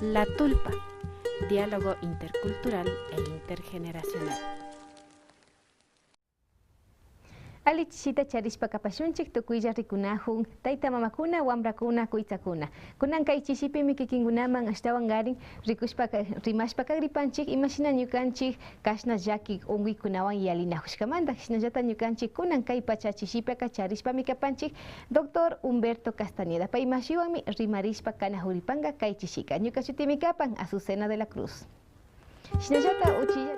La Tulpa, diálogo intercultural e intergeneracional. Alichita charishpa kapashunchik tukuylla rikunahun tayta mamakuna wambrakuna kuytakuna kunan kay chishipimi kikinkunaman ashtawan garin rimashpaka gripanchik imashina ñukanchik kashna llaki unkuikunawan yalinahushkamanta hinallata ñukanchik kunan kay pacha chishipaka charishpami kapanchik Doctor Humberto Castañeda pay mashiwanmi rimarishpa kanahuripanka kay chishika ñuka shutimi kapan Azucena de la Cruz hinallata uchilla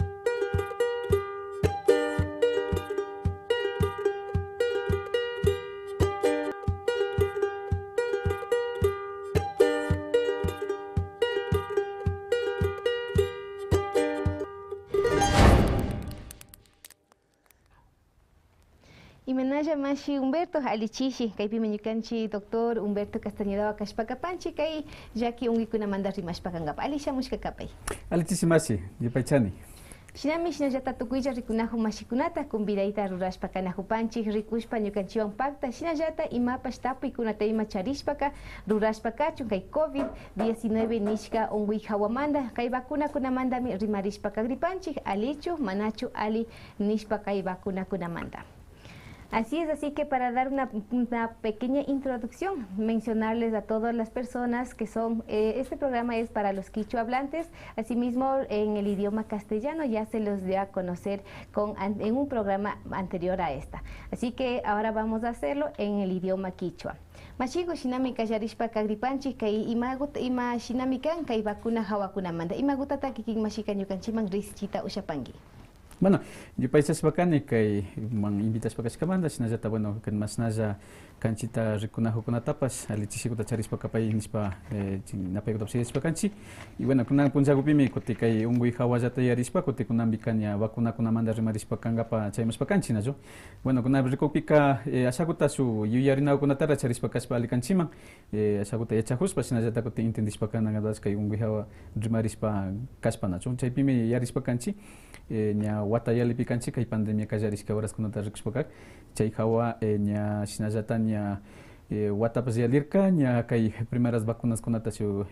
Imanalla mashi Humberto alichishi kaypimi ñukanchik Doctor Humberto Castañeda wakashpaka panchik kay llaki unkuikunamanta rimashpakankapa alishamushka kapay. Alichishi mashi yupaychani. Shinami shinallata tukuylla rikunahun mashikunata convidayta rurashpa kanahupanchik rikushpa ñukanchiwan pakta shinallata imapash tapuykunata ima charishpaka rurashpakachun kay COVID-19 nishka unkuy hawamanta kay vacunakunamantami rimarishpaka gripanchik alichu manachu ali nishpa kay vacunakunamanta. Así que para dar una pequeña introducción, mencionarles a todas las personas que son, este programa es para los quichua hablantes, asimismo en el idioma castellano ya se los dio a conocer en un programa anterior a esta. Así que ahora vamos a hacerlo en el idioma quichua. Mashigo shinami kasharishpa kagripanchi kay ima shinami kan kay vacuna hawakunamanta. Ima gutata kikin mashika ñukanchiman rischita ushapangi. Bueno, yo paisas bacani que man invitas para que mandas, na jata bueno que más naja canchita rikunajo con tapas, alichishikuta charis para capay nispa na pego tapsis para canchi y bueno kuna punja gupimi kote kai ungui hawajata yarispa kote kuna bikanya vacuna kuna manda rimaris para kanga pa chaimas para canchi najo. Bueno kuna rikopika asaguta su yuyarina kuna tara charis para kaspa alikanchima asaguta yachajus pa sina jata kote intendis para kanga das kai ungui hawa rimaris para kaspa najo. Chaipimi yaris para canchi nya watayali pikanchi kay pandemia kajaris ka horas kunata rikuspakak chay hawa nya shinallata nya watapas yalirka nya kay primeras vacunas kunata su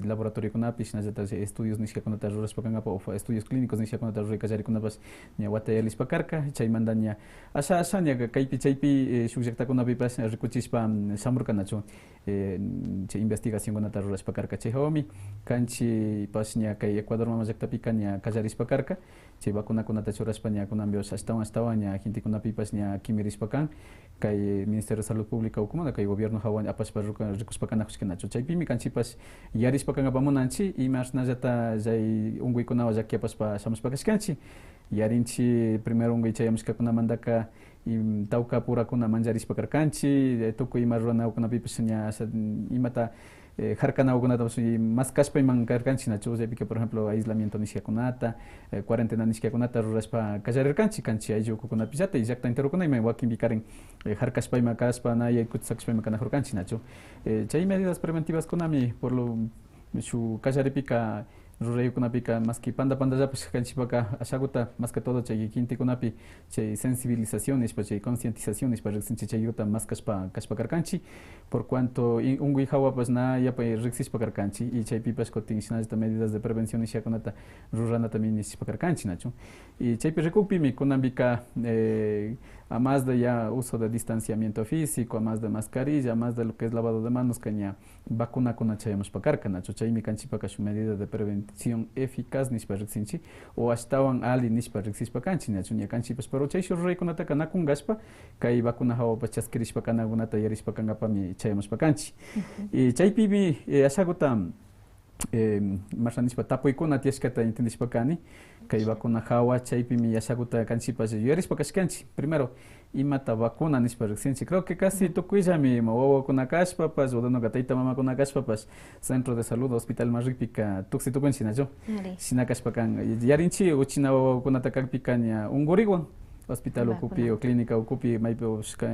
laboratorio kunapi shinallata estudios nishka kunata ruraspakangapa o estudios clínicos nishka kunata ruray kajari kunapas nya watayalis pakarka chay manda nya asa nya kaypi chaypi shullakta kunapipas rikuchispa samurkanachu chay investigación kunata ruraspakarka chay hawami kanchi pas nya kay Ecuador mamallaktapika nya kajarispakarka chay vacuna kunata churaspa nya kunambios astawan nya gente kunapipas nya kimirispakan kay Ministerio de Salud Pública ukuma kay gobierno hawan apaspa rikuspakanajuskinachu chaypimi kanchipas yarispakangapamunanchi imash nallata jay unkuikunawan llaki apaspa shamuspakashkanchi yarinchi primero unkuy chayamushkakunamantaka tawka purakuna mancharispakarkanchi tukuy ima ruranawkunapipas nya imata harkanawkunata mas kashpayman karkanchi nachu chaypika por ejemplo aislamiento nishkakunata cuarentena nishkakunata rurashpa kallarirkanchi kanchi ayllukukunapillata y llakta enterokunayman wakinpi karen harkashpayman kashpa na yaykuta sakashpayman kanajurkanchi nachu chay medidas preventivas kunami por lo shu kallaripika ruraykunapika más que pandallapish kanchipaka ashaguta más que todo chay quintikunapi chay sensibilizaciones pa chay concientizaciones para riksinchi chayuta más kashpa karkanchi por cuanto unkuy hawapas na yapay riksishpa karkanchi y chaypipas kotin shinallata medidas de prevención nishakunata ruranata nishpa karkanchi nachu y chaypi rikukpimi kunambika a más de ya uso de distanciamiento físico, a más de mascarilla, a más de lo que es lavado de manos, caña vacuna con chayamos pakarka, nacho chay mi canchipaka su medida de prevención eficaz nispa riksinchi o astawan ali nispa riksispa kanchi nacho nya canchipas pero chay shurrey kunata kanakun gaspa kay vacuna hawa pachaskirishpa kanagunata yarispa kangapami chayamos pakanchi y chaypibi asaguta marranispa tapuykuna tiashkata intendishpakani kay vacuna hawa chaypimi asaguta kanchipas yurispakashkanchi primero imata vacuna nispa riksinchi creo que casi tukuyllami wawakuna kashpapas o donoga tayta mamakuna kashpapas centro de salud hospital marripika tuksi tukunchi nacho shina kashpakan yarinchi uchina wawakunata kakpika nya unguriwan hospital ukupi o clínica ukupi maypi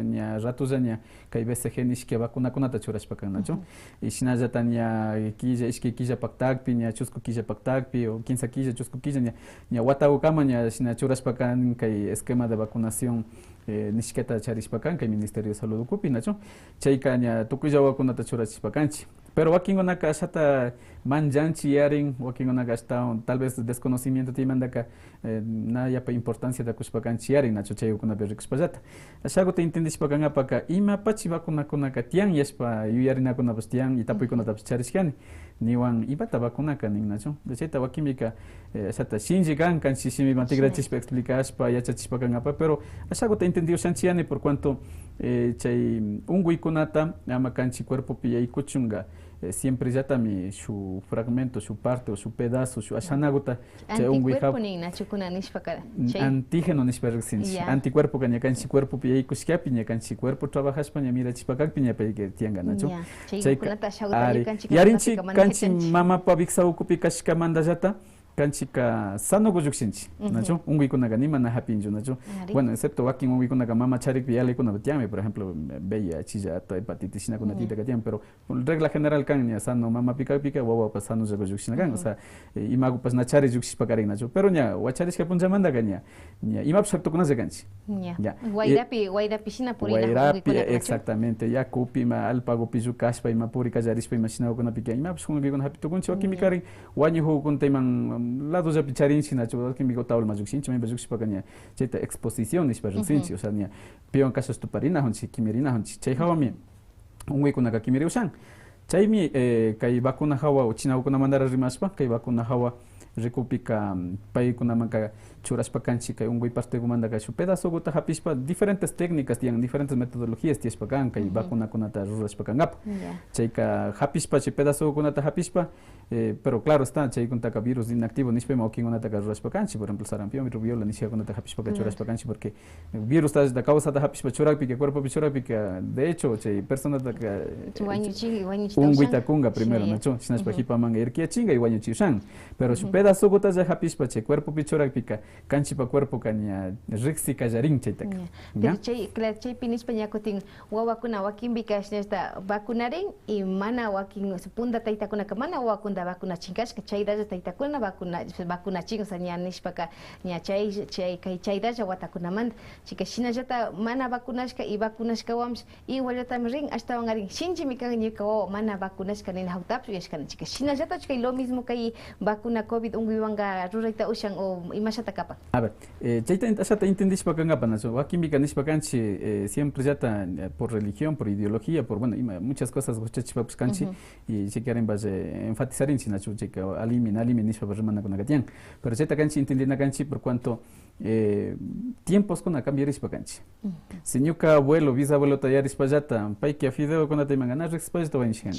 nya ratullaña kay BCG nishka vacunakunata churashpakan nacho y shinallata nya killa ishki killa paktakpi nya chusku killa paktakpi o 15 killa chusku killa nya watawkama nya shina churashpakan kay esquema de vacunación nishkata charishpakan kay Ministerio de Salud ukupi nacho chayka nya tukuylla wakunata churashpakanchi Pero wakinkunaka ashata manllanchi yarin, wakinkunaka ashta tal vez desconocimiento timandaka na yapa importancia da kushpakanchi yarin nacho chaykunapi rikushpallata. Ashakuta entendishpakanapaka imapachi vacunakunaka tiyan yashpa yuyarinakunapas tiyan y tapuykunatapas charishkani niwan imata vacunaka nin nacho. De chayta wakinmika ashata shinji kan kanchi shimiman tigrachishpa explicashpa yachachishpakanapa, pero ashakuta entendiushanchi yani por cuanto chay unkuykunata ama kanchi cuerpopi yaykuchunga siempre ya también su fragmento, su parte o su pedazo, su ashanaguta, anticuerpo ni nachukuna nishpakara. Antígeno nishparexinchi. Anticuerpo kaña kanchi cuerpo pi kushkapi ña kanchi cuerpo trabajas paña mira chispakakpi ña pe que tianga nacho. Yarinchi kanchi mama pa viksaukupi kashkamanda yata. Kanchika sano guyukshinchi, nacho, unguikunaka ni mana hapinju, nacho. Bueno, excepto wakin unguikunaka mama charik yale kuna tiame, por ejemplo, bella, chilla, hepatitis sina kuna tita katiam, pero regla general kan ya sano mama pika wawa pas sano jago yuksina kan, o sea, imagu pas na chari yuksis pakarin nacho, pero nya wacharis ka punja manda kanya, nya imap sakto kuna zaganchi. Ya. Guairapi sina purina. Guairapi exactamente, ya kupi ma alpago pizu kaspa ima puri kajarispa ima sina kuna pika imap sungi kuna hapito kunchi wakin mikari wanyu hu kunteman lado ya picharinchi nacho que mi gotao el majuxinchi me bajuxi pagania cheta exposición ni bajuxinchi o sea ni peon casos tu parina honchi kimirina honchi chay hawami unwe kunaka kimiri usan chay mi kai vacuna hawa o china kuna mandara rimaspa kai vacuna hawa recupika pai kuna manka churas pakanchi kai ungui parte gumanda kai su pedazo gota hapispa diferentes técnicas tienen diferentes metodologías ties pakan kai vacuna kunata ruras pakangap chay ka hapispa chay pedazo kunata hapispa pero claro está chay kuntaka virus inactivo nispe ma okin kunata ruras pakanchi por ejemplo sarampión rubiola nisha kunata hapispa ka churas pakanchi porque virus ta da causa da hapispa churak pika cuerpo pichurak pika de hecho chay persona da unguita kunga primero nacho sinas pa hipa manga irkia chinga y wañu chiusan pero su pedazo gota ya hapispa chay cuerpo pichurak pika kanchi pa cuerpo kanya rixi kajarin chaytak. Pero chay pinis pañakotin wawakuna wakin bikash nesta vacunarin y mana wakin sepunda taitakuna kamana wakunda vacuna chinkash que chay daya taitakuna vacuna ching sa nya nishpaka nya chay kai daya watakuna mand chika shina jata mana vacunashka y vacunashka wams y walata ring hasta wangarin shinji mikan nyika mana vacunashka nin hautap yashkan chika shina jata chika lo mismo kai vacuna covid unguiwanga ruraita ushan o imashata kapa. A ver, chayta entendís para acá, panacho. Aquí mi canis pacanchi siempre ya está por religión, por ideología, por bueno, muchas cosas gochachis pa canchi y se quieren base enfatizar en sinachu chica alimin nispa bermana con acatian. Pero chayta canchi entendina canchi por cuanto tiempos con a cambiar ispa canchi. Señuka abuelo, bisabuelo tallaris payata, pai que afideo con a temangana rex payata vainchen.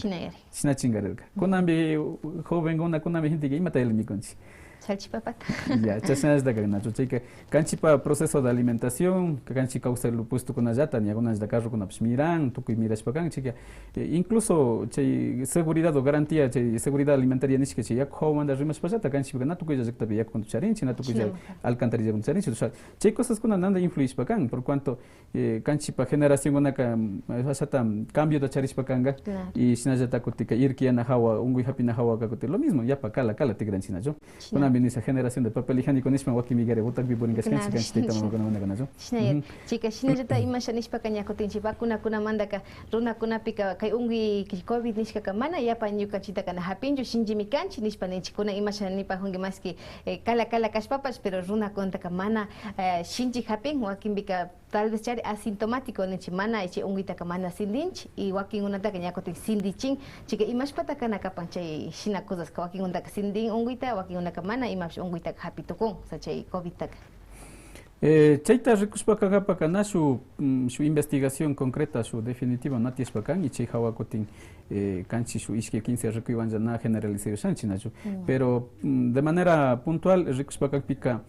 Sina chingarelka. Con ambi joven con ambi gente que imata el mi conchi. Salchipapata. Ya, chasanas da ganacho, chica. Canchipa proceso de alimentación, que canchi causa el puesto con ayata, ni algunas de carro con apsmiran, tu que miras pa chica. Incluso che seguridad o garantía, che seguridad alimentaria ni que ya como anda rimas pasata, canchi pa tu que ya secta ya con tu charin, china tu que ya alcantarilla con charin, o sea, che cosas con ananda influís pa por cuanto canchipa generación una asata cambio de charis pa kanga y sinayata kutika irki na hawa, ungui hapi na hawa ka lo mismo, ya pa kala te gran china yo. Esa generación de papel higiénico nisma waki migare botak bi boningas kanchi kanchi tita mama kuna manda kanacho. Chica shina jata imasha nishpa kanya kotinchi vacuna kuna manda ka runa kuna pika kai ungi covid nishka kamana ya pa nyuka chita kana hapinju shinji mikanchi nishpa nechi kuna imasha nipa hungi maski kala kashpapas pero runa konta kamana shinji hapin wakin bika tal vez chari asintomático nechi mana echi ungita kamana sindinch y wakin unata kanya kotin sindichin chica imash pata kana kapanchay shina cosas ka wakin unta sindin ungita wakin una kamana imash ungita hapitukun sachay covid tak. Chayta ricuspakagapakana su investigación concreta, su definitiva natiespakan y chay hawakotin kanchi su isque 15 recuivan ya generalización chinachu. Pero de manera puntual ricuspakakpika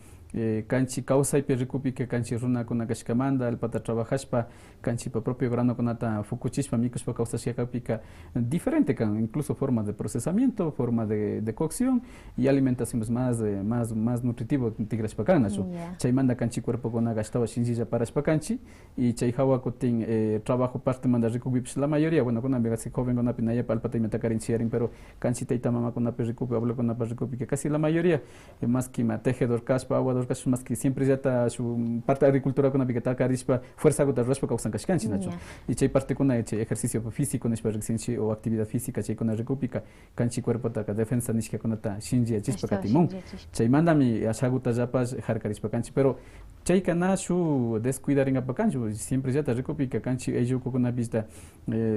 kanchi causa y perricupi que kanchi runa con agashkamanda el pata trabajaspa kanchi pa propio grano con ata fukuchispa micos pa causa pica diferente kan incluso forma de procesamiento, forma de cocción y alimentación más nutritivo tigres pa kanacho chay manda kanchi cuerpo con agastaba shinjilla para pa kanchi y chay hawa kotin trabajo parte manda ricupi la mayoría bueno con amigas joven con apinaya pa el pata imetacarin chiarin pero kanchi taita mama con ape ricupi hablo con apa ricupi que casi la mayoría más que ma tejedor caspa agua trabajador caso más que siempre ya está su parte de agricultura con habita carispa fuerza gota raspa causan cascanchi nacho y chay parte con ejercicio físico nispa rexinchi o actividad física chay con recupika canchi cuerpo ta defensa nishka con ta shinji chispa katimon chay manda mi asaguta zapas harkarispa canchi pero chay kana su descuidar en apacancho siempre ya está recupika canchi ello con una vista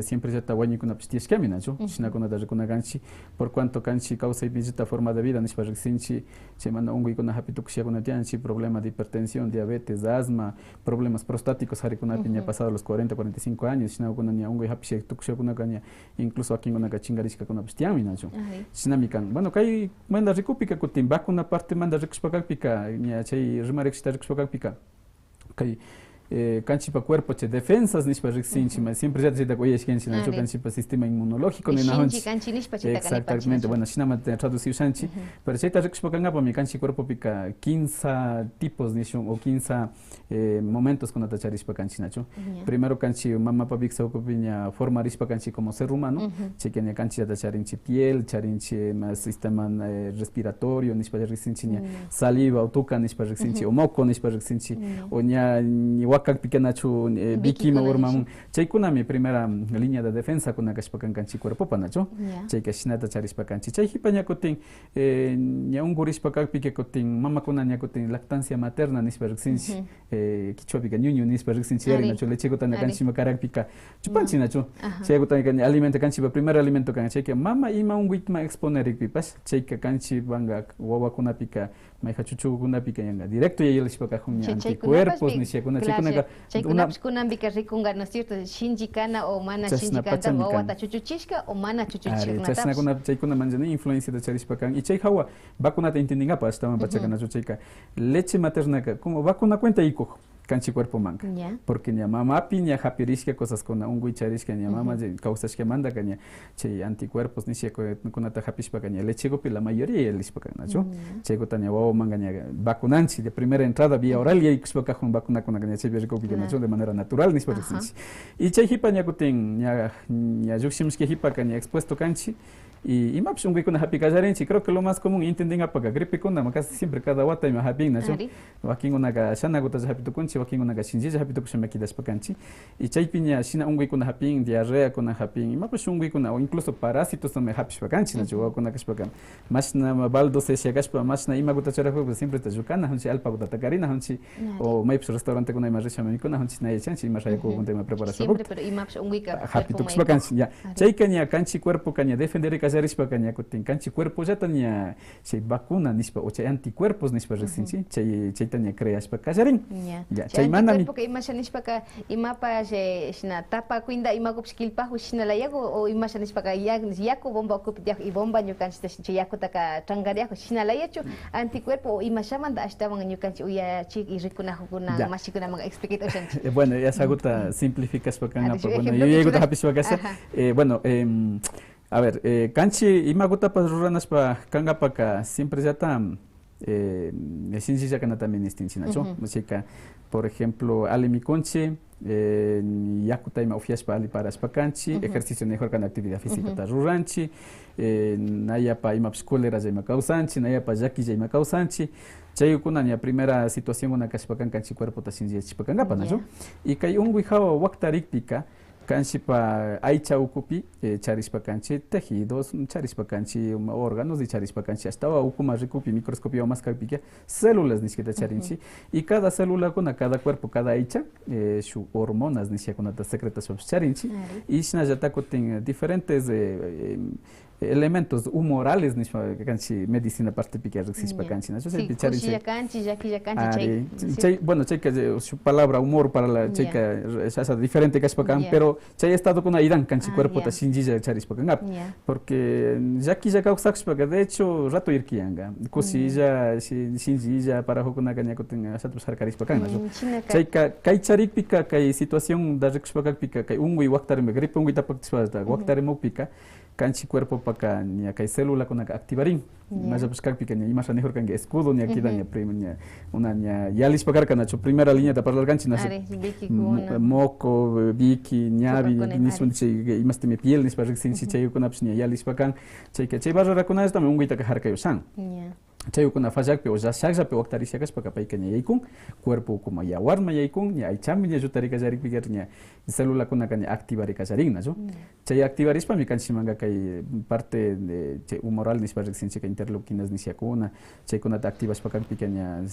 siempre ya está guañi con una pistia escamina nacho sina con ta con canchi por cuanto canchi causa y visita forma de vida nispa rexinchi chay manda un con hapituxia con tianchi problema de hipertensión diabetes asma problemas prostáticos hari con piña pasado los 40 45 años sina con nia un hapixia tuxia con caña incluso aquí con una chingarisca con pistia nacho sina mikan bueno kai manda recupika kutim vacuna parte manda recupika nia chay remarexita recupika kai canchi pa cuerpo che defensas nispa rexinchi siempre ya te oye skenchi nacho canchi pa sistema inmunológico ni naonchi canchi nispa chita exactamente bueno si nada traducir sanchi pero cheta recupika ngapa mi canchi cuerpo pica 15 tipos nishon o 15 momentos con atacharispa canchi nacho primero canchi mama pa bixa ocupiña forma rispa canchi como ser humano chequenia canchi atacharinchi piel charinchi más sistema respiratorio nispa rexinchi saliva o tuca nispa rexinchi o moco nispa rexinchi o nya wakak pikanachu bikima urmam chay kuna mi primera línea de defensa kuna kashpakan kanchi cuerpo panacho chay kashinata charispa kanchi chay hipaña kutin nya ungurispa kakpike kutin mama kuna nya kutin lactancia materna nispa rexinchi kichwa pika ñuñu nispa rexinchi yari nacho leche kutana kanchi makarakpika chupanchi nacho chay kutana alimento kanchi primer alimento kan chay que mama ima unguitma exponer pipas chay kanchi banga wawa kuna pika mai hachuchu kuna pika yanga directo y el shpaka hunya anticuerpos ni kuna chay kuna bika rikunga no es cierto shinji kana o mana shinji kana o wata chuchuchishka o mana chuchuchishka chasna kuna chay kuna manjani influencia de charispakan y chay hawa vacuna te entendinga pa estaban pachakana chayka leche materna como vacuna cuenta iko canchi cuerpo manca porque ni mama piña hapirisca cosas con un guicharisca ni mama causas que manda caña che anticuerpos ni se con ata hapispa caña leche gopi la mayoría el ispa nacho che gotania wow mangaña vacunanchi de primera entrada vía oral y expa con vacuna con caña che viejo gopi nacho de manera natural ni ispa y che hipaña goten ya juximos que hipa caña expuesto canchi y maps un con happy casarenchi creo que lo más común entenden apaga gripe con casi siempre cada wata y más happy nacho wakin una ga shana gota happy to kunchi wakin una ga shinji happy to kushama kidas pakanchi y chay piña shina un con happy diarrea con happy y maps un con o incluso parásitos también happy pakanchi nacho con una kaspakan más na baldo se shagashpa más na ima gota chara pues siempre te jukana hanchi alpa gota takarina hanchi o maps restaurante con ima reshama con hanchi na chanchi más hay con tema preparación siempre pero imaps un happy to pakanchi ya chay kanya canchi cuerpo kanya defender rispa kanya kutin canchi cuerpo ya tanya chay vacuna nispa o chay anticuerpos nispa rexinchi chay tanya creas pa kasarin ya chay mana mi porque imasha nispa ka imapa shna tapa kuinda imagup skilpa hushna la yago o imasha nispa ka yaku bomba okup ya y bomba nyukan chay yaku taka trangaria hushna la yachu anticuerpo o imasha manda hasta wang nyukan uya chik y rikuna hukuna mashikuna mga explicate oshanchi bueno ya saguta simplificas pa kana bueno yo llego ta hapiswa kasa bueno a ver, canchi imaguta pas ruranas pa kanga paka siempre ya está sinji ya kana también istinchi nacho música por ejemplo ale mi conche yakuta ima ofias pa ali para spakanchi ejercicio mejor con actividad física ta ruranchi naya pa ima pscolera ya ima causanchi naya pa yaki ya ima causanchi chay kuna nia primera situación una kaspakan canchi cuerpo ta sinji chipakanga pa nacho y kai un wihawa waktarik pika canchi pa aicha ukupi charispa canchi tejidos charispa canchi órganos de charispa canchi hasta ukuma rikupi microscopio más capique células ni siquiera charinchi y cada célula con cada cuerpo cada aicha su hormonas ni siquiera con secretas charinchi y sina ya ten diferentes elementos humorales ni canchi medicina parte pique existe para canchi nacho sí canchi ya canchi chay bueno chay que su palabra humor para la chica es diferente que es pero chay estado con aidan canchi cuerpo ta shinji ya charis para porque ya causa para de hecho rato irkianga kusi ya shinji ya para hokuna kanya koten asat usar caris para nacho chay kai charik pika kai situación da para pika kai ungui waktare me gripe ungui tapak tswada waktare mo pika canchi cuerpo paka ni kai célula con activarin mas a buscar pika ni imasha mejor kan escudo ni aquí daña primera una ni yalis pakar kana chu primera línea de para el canchi na moco biki ñabi ni sun che imaste mi piel ni para sin si che con apsnia yalis pakan che que che barra con esta me ungita ka harka yosan Chayukuna fallakpi o llashaqllapi waqtarisha kashpa payqa ña yaykun cuerpo kuma yawarma yaykun ña aychami ña llutarikallarinpiqa ña célulakunaqa ña activarikallarinna ¿no? Chay activarishpami kanchimanga kay parte de chay humoral nispa riqsinchika interleukinas nisiakuna chaykunata activashpa kanpiqa ña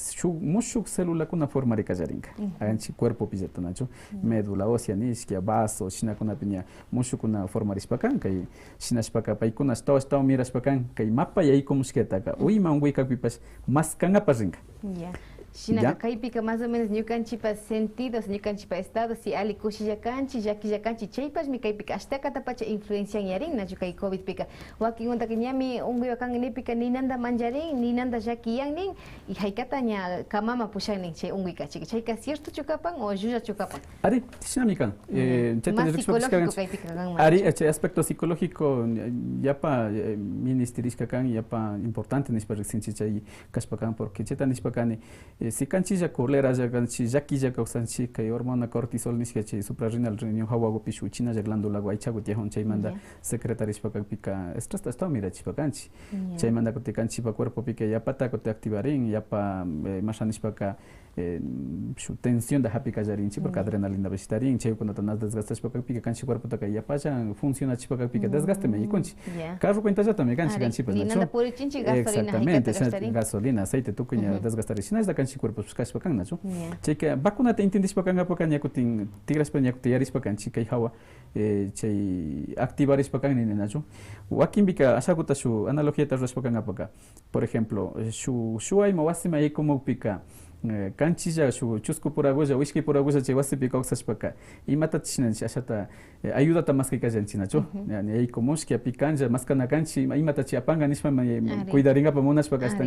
mushuk célulakuna formarikallarinka anchi cuerpo pillata nachu médula ósea nishkia vaso shinakunapi ña mushukuna formarishpa kan kay shinashpaka paykuna ashtawan mirashpa kan kay mapa yaykumushkataqa uyman pipas más kangapas rinka. Ya. Shina kaypika más o menos ñukanchipa sentidos, ñukanchipa estados, si ali kushillakanchi, llakillakanchi, chaypas mi kaypika hasta katapacha influencian yarin na kay COVID pika. Wakin unta que ñami unguiwakan nipika ni nanda manjarin, ni nanda llakiyan nin, y haykata ña kamama pushan nin chay unguika chika. Chayka cierto chukapan o yuya chukapan. Ari, shinami kan. Más psicológico kaypika kan. Ari, ese aspecto psicológico yapa ministeriska kan yapa importante nispa riksinchi chay kashpakan porque cheta nispa kan si kanchilla colera ya kanchi yakilla kausanchi kay hormona cortisol nisqa chay suprarrenal riñon hawagopi shuchina ya glándula guaychago tiahon chaymanta secretarishpa kakpika estrés tastaw mirachishpa kanchi chaymanta kuti kanchipa cuerpo pika yapata kuti activarin yapa mashanishpaka su tensión da happy kallarinchi porque adrenalina visitarin chaykunata nas desgastashpa kakpika kanchi cuerpotaka yapalla funcionachishpa kakpika desgaste me ikunchi carro cuentallata me kanchi kanchipas nacho exactamente gasolina aceite tukuña desgastarishina da kanchi cuerpo kashpa kan nacho chayka vacunata intendishpa kangapak ñakutin tigrashpa ñakuti yarishpa kanchi kay hawa chay activarishpa kan nini nacho wakinbika ashakuta shu analogiata rurashpa kangapak por ejemplo shu ayma wasima yaykumukpika kanchilla shu chusku puragulla wishki puragulla chay wasipi kawsashpaka imata chishnanchi ashata ayudata maskaykallanchi nacho yaykumushki apikanlla maskana kanchi imata chay apanga nishpa cuidaringapa munashpaka hasta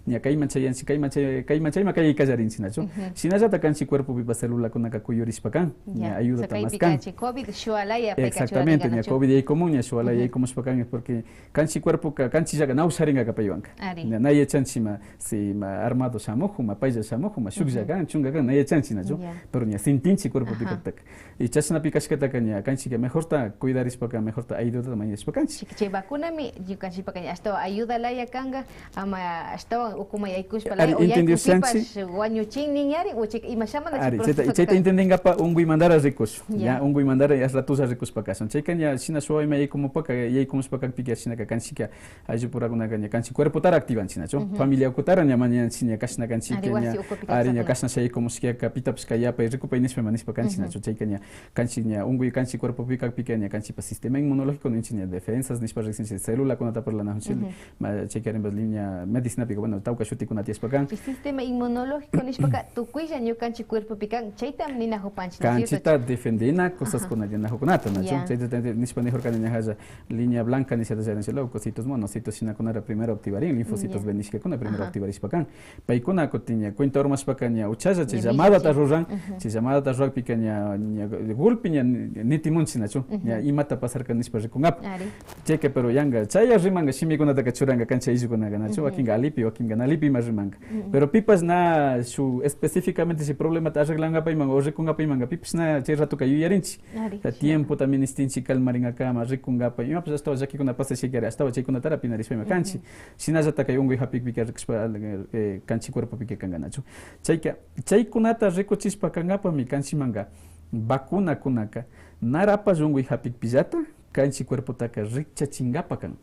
ña kayman chayanchi kayman chayma kayaykallarinchi nacho shinallata kanchi cuerpopipa célulakunaka kuyurishpa kan ña ayudata maskan exactamente ña COVID yaykumun ña shuwalaya yaykumushpa kan porque kanchi cuerpoka kanchillaqa nawsharingaka paywanka nayachanchima si armado shamuqun paylla shamuqun shuklla kan chunga kan nayachanchi nacho pero ña sintinchi cuerpo pikataka y chashnapi kashkataka ña kanchika mejorta cuidarishpaka mejorta ayudata mañashpa kanchi chay vacunami ñukanchipaka hasta ayudalaya kanga ama hasta ukuma yaykushpa laya o yaykupipas wañuchinnin yari o chay imashamana chayta entendingapa unguy mandara rikus ya unguy mandara ratusa rikushpaka son chayka ña shina suwayma yaykumupaka yaykumushpaka pika shinaka kanchika ayllupurakunaka ña kanchi cuerpotara activanchi nacho familiakutara ña mañanchi ña kashna kanchika ña ari ña kashna yaykumushiaka pitapish kayapa rikupay nishpa manishpa kanchi nacho chayka ña kanchi ña unguy kanchi cuerpopiqa pika ña kanchipa sistema inmunológico ninchi ña defensas nishpa riqsinchi célulakunata parlanajonchili chayka rimbas línea medicinapiqa bueno tawka shutikunata yashpa kan sistema inmunológico nishpaka tukuylla ñukanchi cuerpopiqa chaytam ninajupanchi kanchita defendina cosaskuna ninajukunata nacho chayta nishpa nijurkani ña halla línea blanca nishata llarinchila leucocitos monocitos shinakunara primero activarin linfocitos B nishkakuna primero activarishpa kan paykuna kuti ña cuenta hormashpaka ña uchalla chay llamadata ruran chay llamadata rurakpika ña gulpi ña nitimunchi nacho ña imata pasarka nishpa rikungapi chayka pero yanga chaya rimanga shimikunataka churanga kancha ayllukunaqa nacho wakinqa alipi wakinqa nalipi ima rimanga pero pipas na shu específicamente si problemata arreglangapayman o rikungapaymanga pipas na chay ratuka yuyarinchi tiempo también nistinchi calmaringakama rikungapay imapas astawa llakikuna pasashikari astawa chaykunatara pinarishpayma kanchi shinallata kay unguy hapikpika rikushpa kanchi cuerpopika kanqa nacho chayka chaykunata rikuchishpa kanqapami kanchimanga vacunakunaka narapas unguy hapikpillata kanchi cuerpotaka rikchachinkapa kan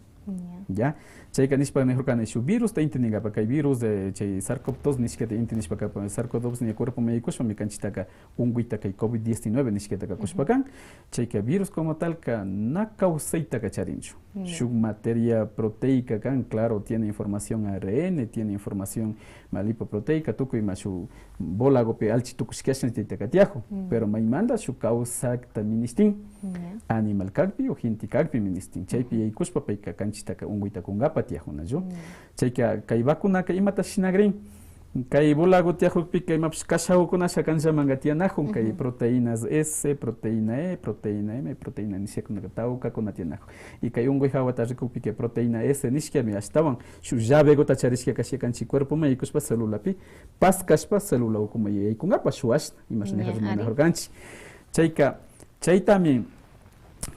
ya chayka nishpa nijurkani shu virus ta intiningapa kay virus de chay SARS-CoV-2 nishkata intinishpaka SARS-CoV-2 ña cuerpomi kushpami kanchitaka unguyta kay COVID-19 nishkataka kushpakan chayka virus como tal ka na causaytaka charinchu shuk materia proteica kan claro tiene información ARN tiene información lipoproteica tukuyma shu bolagopi alchi tukushkashnitaytaka tiajo pero maymanta shu causakta ministin animal kalpi o jinti kalpi ministin chaypi yaykushpa payka kanchitaka unguyta kungapa tiajunachu chayka kay vacunaka imata shinagrin kay bolago tiajukpika imapish kashahukunasha kanllamanga tiyanajun kay proteínas S, proteína E, proteína M, proteína nishakunaka tawkakuna tiyanajun y kay unguy hawata rikukpika proteína S nishkami ashtawan shu llavegota charishka kashikanchi cuerpoma yaykushpa celulapi paskashpa celula ukuma yaykungapas shu ashna imashnijajunanajurkanchi chayka chaytami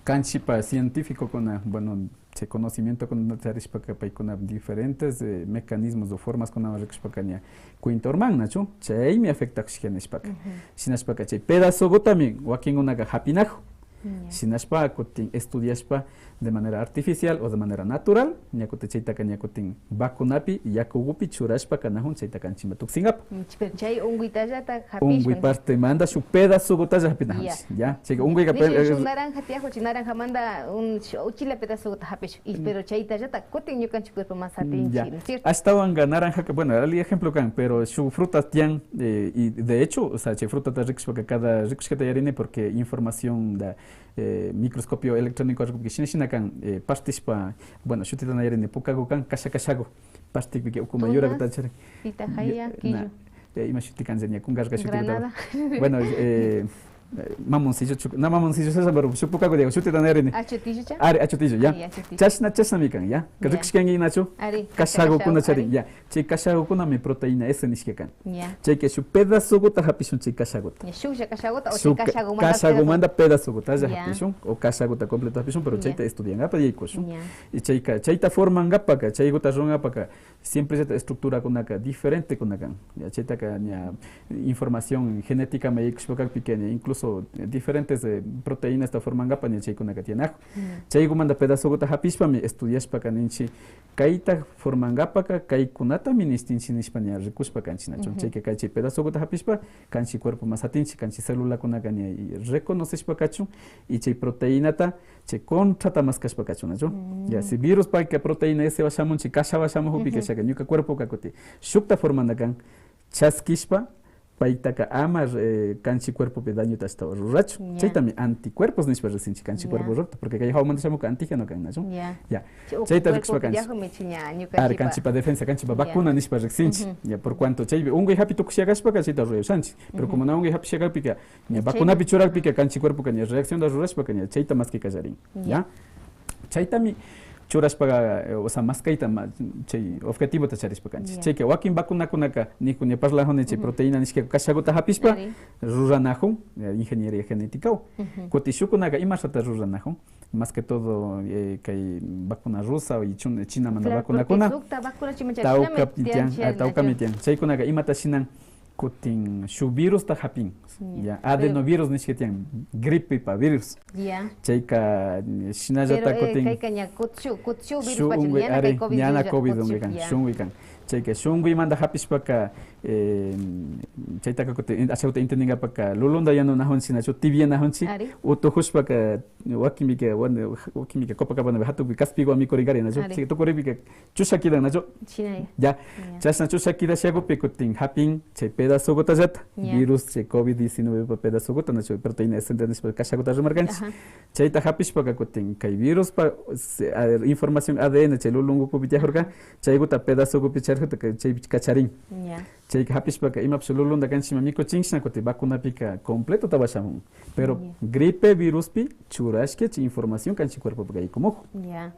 kanchipa científico kuna bueno che conocimiento con charishpaka paikuna diferentes mecanismos o formas con rikushpakaña cuintorman nachu chay me afecta xigenishpaka sinashpaka chay pedazo también wakinkunaqa hapinajo sinashpa kutin estudiashpa de manera artificial o de manera natural ñakutin chaytaka ñakutin vacunapi yakugupi churashpa kanahun chaytaka anchima tuksingapa chay unguitallata hapishkan ungui parte manda su pedazo gotalla hapinahunchis ya chayka unguyqa naranja tiajo chi naranja manda un uchila pedazo hapish pero chaytallata kutin ñukanchik cuerpo más atinchi ¿cierto? Hasta wanga naranja que bueno ali ejemplo kan pero su frutas tian y de hecho o sea chay fruta ta rikushpaka cada rikushkata yarine porque información da microscopio electrónico que kan pastishpa bueno shutita na yarine pukago kan kashago pastik que ukuma yura que tachare pita haya killo ima shutikan zenia kungarga Granada bueno mamoncillo na mamoncillo esa pero supukago digo shutita na yarine achotillo cha achotillo ya chasna mikan ya rikushkengi nacho kashago kuna chari ya chay kashago kuna me proteína ese nishkekan chay que su pedazo gota hapishun chay kashago shusha kashago o chay kashago manda pedazo gota ya hapishun o kashago ta completo hapishun pero chayta estudian apa y koshun y chayta forman gapaka chay gota ron apaka siempre esta estructura kunaka diferente kunakan ya chayta ka información genética me ikushpaka pequeña incluso diferentes proteínas esta forman gapa ni chay kunaka tianajo chay manda pedazo gota hapishpa me estudiashpa kaninchi kaita forman gapaka kay kunata ministinchi nishpania rikushpa kanchina chay que kay pedazo gota hapishpa kanchi cuerpo más atinchi kanchi célula kunaka ni reconoceshpa kachun y chay proteínata chay contrata más kashpa kachun ya si virus pa que proteína ese washamun chay kasha washamun hupi que shaka ñuka cuerpo kakote shukta formanda kan chaskishpa paitaka ama kanchi cuerpo pe daño hasta ruracho chaytami anticuerpos nishpa resinchi kanchi cuerpo rota porque kay hawmanta shamuka antígeno kan nacho ya chayta rikshpa kanchi kanchi pa defensa kanchi pa vacuna nishpa resinchi ya por cuanto chay ungui hapi tukushagashpa chayta ruyushanchi pero como na ungui hapi shagapi ka vacuna pi churapi ka kanchi cuerpo kan reacción da rurashpa kan chayta más que kallarin ya chaytami churashpa o sea maskaita chay objetivo ta charishpa kanchi chay que wakin vacuna kunaka ni kunya parlajone chay proteína nishke kashagota hapishpa ruranajun ingeniería genética kotishukunaka imasata ruranajun más que todo kay vacuna rusa y china manda vacuna kuna tauka mitian chay kunaka imata shinan kutin shu virus ta hapin ya adenovirus nishketian gripe pa virus chayka shinallata kutin kayka kutsu virus pa ñana covid kan shungui kan chayka shungui manda hapishpaka chaytaka kutin ashauta intendiga paka lulunda yano nahonchi nacho tibia nahonchi utuhushpaka wakimika copacabana behatu kaspigo amikorigari nacho tukoribika chushakida nacho ya chasna chushakida shagopi kutin hapin chay pedazo gota jata virus chay covid-19 pa pedazo gota nacho proteína esencial nishpa kashagota remarganchi chayta hapishpaka kutin kay virus pa información ADN chay lulungu kupitiajorga chay gota pedazo kupichar chay kacharin chay hapishpaka ima absolulunda kanchima miko chinchna kuti vacuna pika completo tabashamun pero gripe virus pi churashke chi información kanchi cuerpo pika ikomojo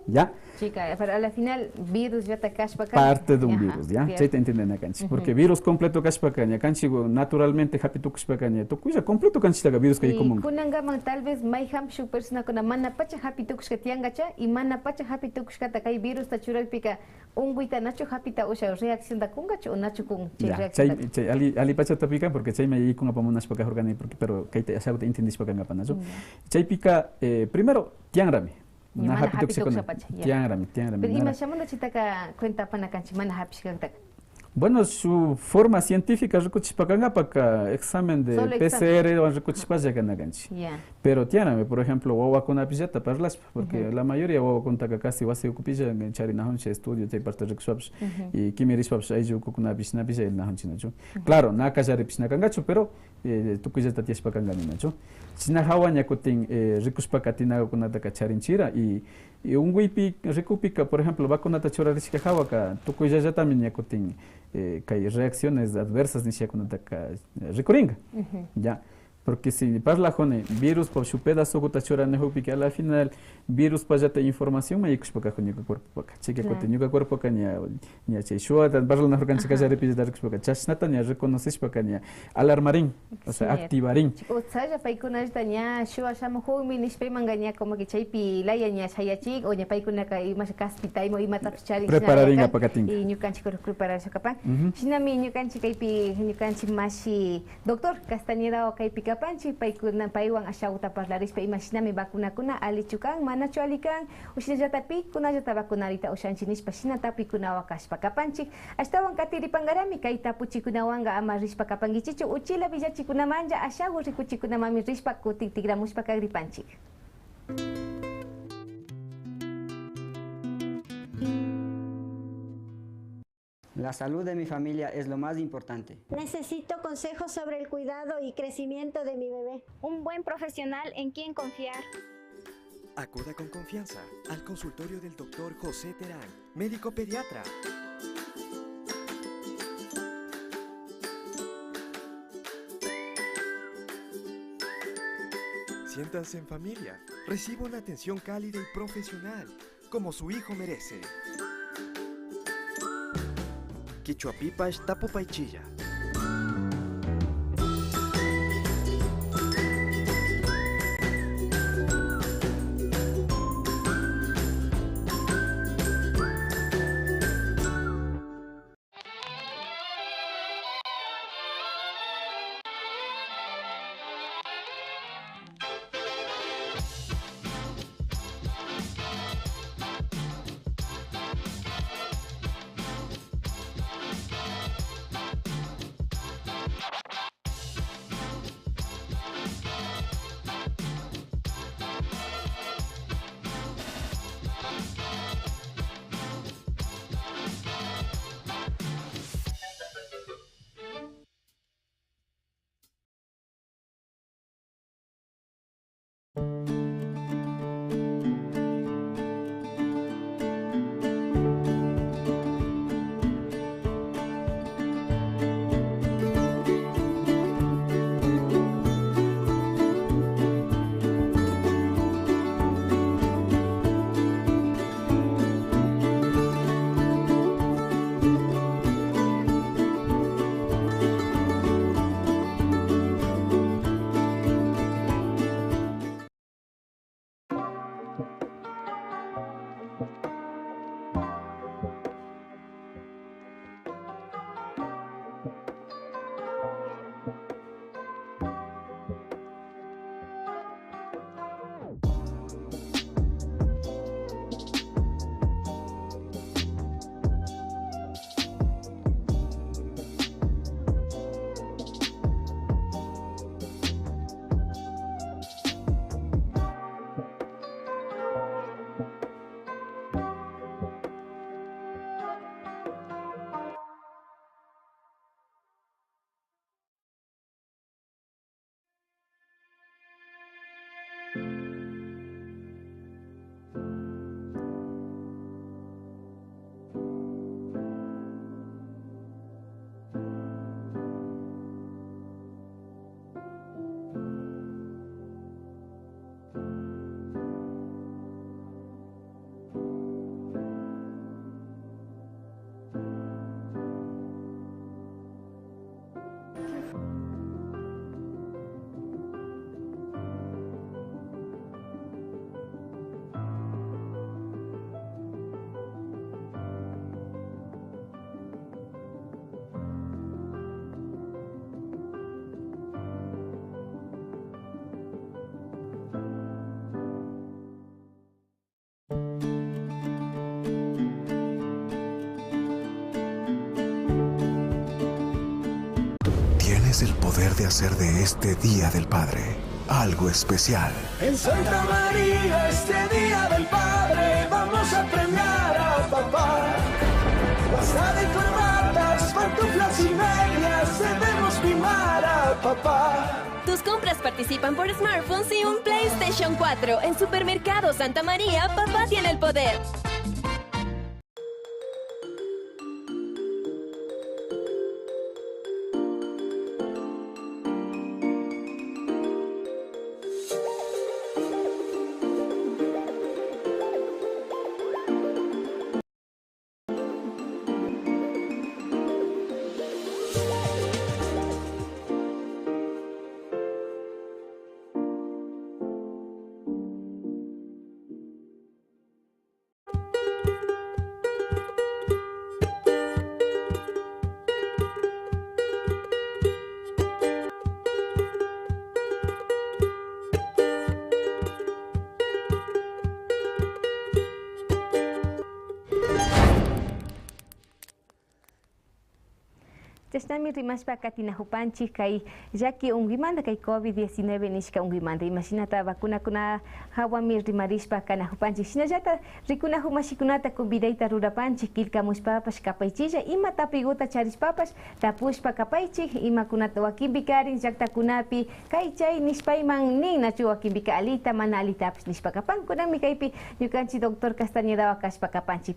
ya chica pero al final virus ya ta kashpaka parte de un virus ya chay te entienden na kanchi porque virus completo kashpaka nya kanchi naturalmente hapitu kashpaka nya to kuya completo kanchi ta virus ka ikomojo kunanga man tal vez mai ham shu persona kuna mana pacha hapitu kashkatiangacha y mana pacha hapitu kashkata kai virus ta churak pika unguita nacho hapita usha reacción da kungacho o nacho kun chay ali pacha tapika porque chay me ikun apamunas paka organi porque pero kay te asauta intendis paka ngapanacho chay pika primero tiangrami na hapitu kashkona tiangrami pero ima shamunda chitaka cuenta pana kanchi mana hapishkanta bueno, su forma científica recuchipakanga para examen de PCR o recuchipayaganganchi. Pero tiene, por ejemplo, wawa con apillata parlas, porque la mayoría wawa con casi wasi ocupilla en charinahonche estudio te parte recuchaps y kimirispaps ayu con apishna pilla el nahonche nacho. Claro, na kajari pishna kangacho, pero tu kujata tiespakangani nacho. Sina hawanya kutin recuchpakatina con ataka charinchira y un wipi recupika, por ejemplo, va con atachora risca hawaka, tu kujaya también yakutin que hay reacciones adversas ni siquiera con ataca recoringa ya Porque si parla jone virus pa su pedazo gota chora ne hupi que al final virus pa ya te información me yikush pa kajo cuerpo pa cheque kote nyuka cuerpo ka nya che shua tan parla na rokan chika ya repite dar pa chasnata nya reconoces pa nya alarmarín o sea activarín o sea paikuna nya shua shamo humi nispe manganya como que chaipi la nya chayachik o nya paikuna ka ima kaspitai mo ima tapchari prepararín apakating y nyukan chiko preparar sakapan sinami nyukan chikaipi nyukan chimashi doctor Castañeda o kaipi panchi paikuna paiwan ashauta parlaris pa imaginami vacuna kuna alichukan mana chualikan usina jatapi kuna jata vacunarita ushanchinis pasina tapi kuna wakas pakapanchi astawan katiri pangarami kaita puchi kuna wanga amaris pakapangichichu uchila villachi kuna manja ashagu rikuchi kuna mami rispa kutigramus pakagripanchi. La salud de mi familia es lo más importante. Necesito consejos sobre el cuidado y crecimiento de mi bebé. Un buen profesional en quien confiar. Acuda con confianza al consultorio del Dr. José Terán, médico pediatra. Siéntanse en familia. Reciba una atención cálida y profesional, como su hijo merece. Quichuapipash tapopaichilla. El poder de hacer de este Día del Padre algo especial. En Santa María, este Día del Padre, vamos a premiar a papá. Basta de corbatas, pantuflas y medias, debemos mimar a papá. Tus compras participan por smartphones y un PlayStation 4. En Supermercado Santa María, papá tiene el poder. Tasnami rimaspa katinahupanchik kay yaki ungimanda kay COVID-19 nishka ungimanda. Imaginata vacuna hawami rimarispa kanahupanchik. Sinallata rikunahu mashikunata convidaita rurapanchik kilkamuspapas kapaychilla ima tapiguta charispapas tapushpa kapaychik ima kunata wakimbikarin llaktakunapi kay chay nispayman ninachu wakimbika alita mana alitapas nispa kapan kunami kaypi ñukanchik doctor Castañeda wakashpa kapanchik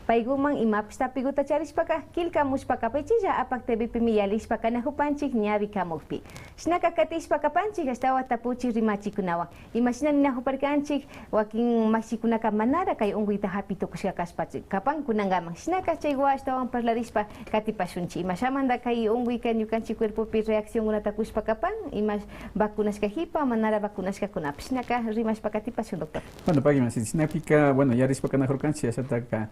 payguman imapas tapiguta charispaka kilkamuspa kapaychilla apak tebipi miyalishpa kanahupanchik ñawi kamukpi. Shnaka katishpa kapanchik hasta watapuchi rimachikunawan. Imashinan ninahuparkanchik wakin mashikunaka manara kay unguita hapitukushka kashpachik kapan kunangaman. Shnaka chay washtawan parlarispa katipashunchi. Imashamanda kay unguika ñukanchik cuerpopi reacción unatakushpa kapan imas vacunashka hipa manara vacunashka kunap. Shnaka rimashpa katipashun doctor. Bueno, pagima sinapika, bueno, ya rispa kanahurkanchi asataka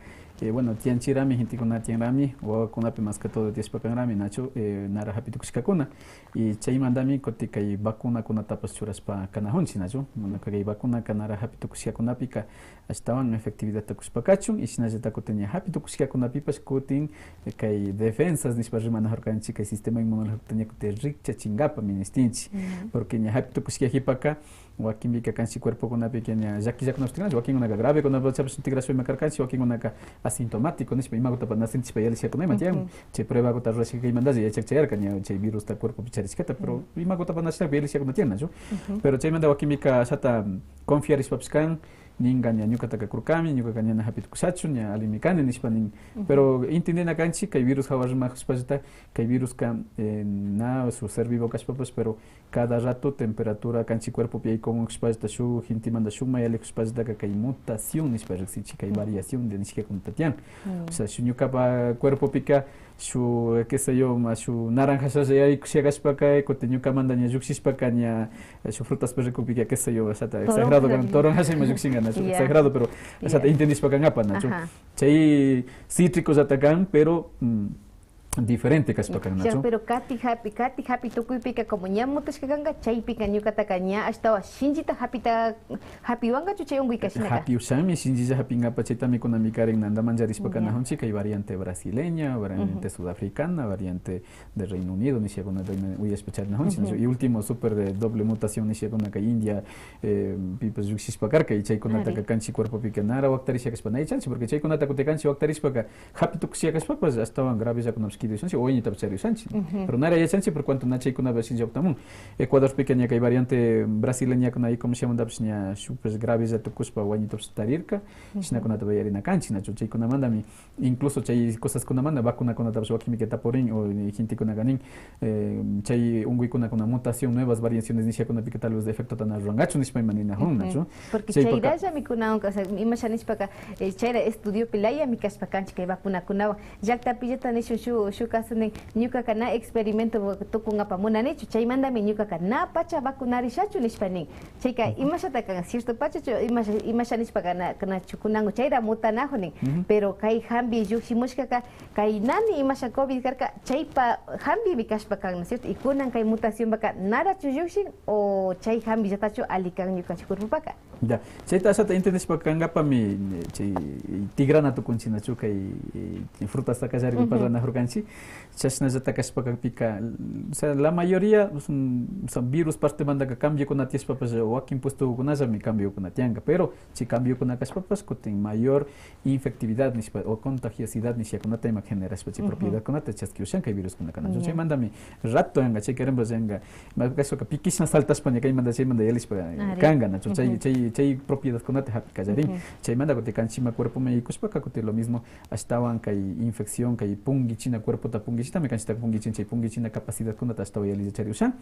bueno, tianchirami hintikuna tianrami o kunapi más que todo tiespakanrami nacho nara hapitukushkakuna y chaymandami kotika y vacuna kuna tapas churaspa kanahunchi nacho bueno kay vacuna kanara hapitukushkakunapika estaban efectividad takushpakachun y sinallata kutenya hapitukushkakunapipas kutin kay defensas nispa rimanahurkanchi kay sistema inmunológico tenya kute rikcha chingapa ministinchi porque nya hapitukushkahipaka wakimbika kanchi cuerpo kunapi kenya yaki yakunastikanchi wakin unaka grave kunapi chapas integración makarkanchi wakin unaka asintomático nispa imaguta pa nasinchi pa yalishakunayman tiyan chay prueba kuta rurashka kaymantashi yachakchayarka nya chay virus ta cuerpo picharishkata pero imaguta pa nasishka pa yalishakuna tiyan nachu pero chaymanta wakimbika shata confiarispapish kan ninga nya ñukataka kurkami ñukaka ñana hapitukushachu nya alimikani nishpa nin pero intendena kanchi kay virus hawarrimajuspallata kay virus ka na su ser vivo kashpapas pero cada rato temperatura kanchi cuerpo pi como kuspallata shu hintimanda shuma yalikuspallata kay mutación nishpa riksichi kay variación de nishka kuntatian o sea shu ñukapa cuerpo pika shu qué sé yo ma shu naranja shaya kushagashpaka kote ñukamanda nya llukshishpaka nya shu frutas perrecupika qué sé yo exagerado con toronja se ma llukshinga exagerado pero entendishpaka ngapa nacho chay cítricos atacan pero diferente kashpakan nacho pero kati happy tukuypika como ñamutashkakanga chaypika ñukataka ña ashtawa shinjita happy wanga chuchay unguika shinaka happy usami shinjilla happy ngapa chaytami kunami karen nanda manjarishpaka nahunchi kay variante brasileña variante sudafricana variante de Reino Unido nishakuna uyashpachar nahunchi y último super de doble mutación nishakuna kay India pipas yukshishpakarka y chaykunataka kanchi cuerpo pika nara waktarishakashpa naichanchi porque chaykunata kutekanchi waktarishpaka happy tukushkashpapas ashtawan grave yakunapish hoy ni tapchario sanchi pero nada ya sanchi por cuanto nache kuna vez ya optamun Ecuador pequeña que hay variante brasileña con ahí como se llama tapchnia super grave ya tokuspa wani tapstarirka sina kuna tabayari na kanchi na chuchi kuna manda mi incluso chay cosas kuna manda vacuna kuna tapswa química taporin o gente kuna ganin chay ungui kuna mutación nuevas variaciones ni kuna pica tal vez de efecto tan arrangacho ni spay manina hon nacho porque chay ya mi kuna o sea imaginis para chay estudio pilaya mi kaspa kanchi que vacuna kuna ya tapilleta ni shu caso ni ñuka kana experimento tukunga pamuna nechu chay manda mi ñuka kana pacha vacunari shachu nispanin chayka imashata kan cierto pacha imasha nispaka kana chukunango chayra mutanajo nin pero kay hambi yuximushka kay nani imasha covid karka chaypa hambi mikashpa kan cierto y kunan kay mutación baka nara chuyuxin o chay hambi yatacho alikan ñuka chukurpaka ya chayta asata intendishpaka ngapa mi chay tigrana tukunchina chuka y frutas takashari parana hurkanchi chashnallata kashpaka pika o sea la mayoría son virus parte manda que cambio con aties papas wakin puesto con asa mi cambio con atianga pero si cambio con papas con mayor infectividad ni o contagiosidad ni con tema genera especie propiedad con ata chasquiushan que virus con kana yo manda mi rato anga che queremos anga más caso que piquisna saltas paña que manda che manda yelis para kanga na chay propiedad con ata kajarin che manda que kanchima cuerpo me kuspaka que lo mismo estaban que infección que pungi china cuerpo ta pungichita me kanchita pungichina capacidad kuna ta estaba yali chariusha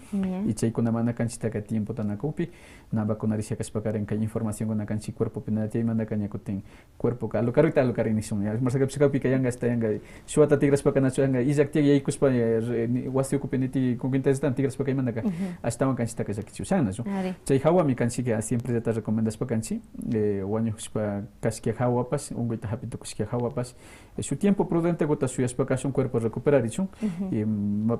y chay kuna mana kanchita ka tiempo tan akupi na vacunarisha kaspakaren ka información kuna kanchi cuerpo pina chay manda kanya kutin cuerpo ka lo karita lo karinishun ya marsa kapsika pika yanga esta yanga shuata tigras pakana changa izak tig yai kuspa wasi okupeniti kukinta estan tigras pakay manda ka hasta kanchita ka yakichusana chay hawa mi kanchi que siempre te recomiendo recomendashpakanchi wañuqpa kashkia hawapas unguita hapitukushkia hawapas su tiempo prudente gota suyashpakashun cuerpo recuperarichun y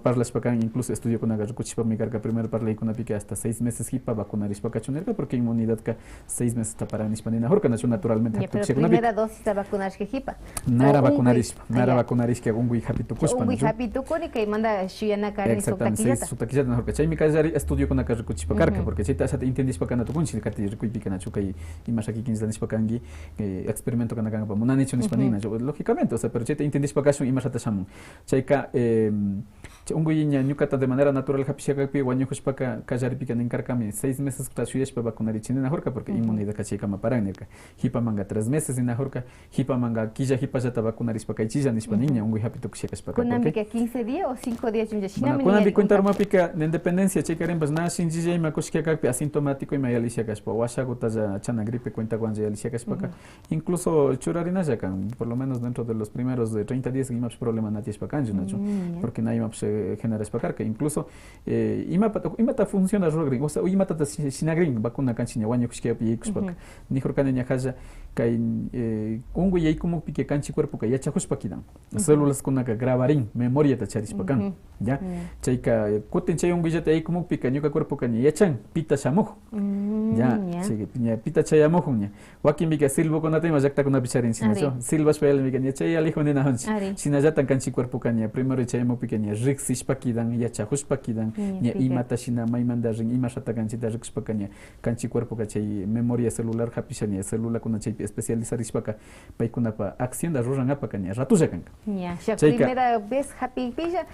parlashpakan incluso estudio kunaga rukuchipami karka primero parlaykunapika hasta 6 meses hipa vacunarishpakachunerka porque inmunidadka 6 meses taparanishpanina horkanachu naturalmente pero primera dosis de vacunarishka hipa nara vacunarishpa nara vacunarishka ungui hapitukushpa ungui hapituku ni kay manda shuyana karni sutakillata sutakillata horka chaymi kallari estudio kunaka rukuchipaka karka porque chayta asata entendishpakana tukunchi kati rikuypikanachu kay imashaki kinzdanishpakangi experimento kanakanga munanichu nishpanina lógicamente o sea pero chayta entendishpakashun imashata shamun chayka unguiña ñukata de manera natural hapishakapi wañukushpaka kallaripika ninkarkami 6 meses kuta shuyashpa vacunarichinina horka porque inmunidad kachaykama paranirka hipa manga 3 meses ina horka hipa manga quilla hipallata vacunarishpaka ichilla nishpaniña ungui hapitukushakashpaka kunambika 15 días o 5 días chunjashinami kunambi cuentarumapika de independencia chaykarinpas na shinchillay kushkakapi asintomático ima yalishakashpa washakutaja chana gripe cuentawanlla yalishakashpaka incluso churarinalla kan por lo menos dentro de los primeros de 30 días imaps problema natishpakanchu nachu porque na imaps generashpakarka incluso imata funciona rogrin o sea imata sinagrin vacuna kanchiña wañukushkapi yaykushpaka nijurkani ñajaja kay unguy yaykumukpika kanchi cuerpoka yachajushpakidan células kunaka grabarin memoriata charishpakan ya chayka kutin chay unguyllata yaykumukpika ñuka cuerpoka ña yachan pita shamuj ya ña pita chayamuj ña wakinpika silbukunata ima llaktakunapi charin sinachu silbashpa yalmika ña chay alijo ninajunchi shinallatan kanchi cuerpoka ña primero chayamukpika ña riksishpakidan yachajushpakidan ña imata shina maymanta rin imashata kanchita rikushpaka ña kanchi cuerpoka chay memoria celular hapisha ña celulakuna chaypi especializarishpaka paykunapa acción ruranapaka ña ratulla kanka primera vez hapipilla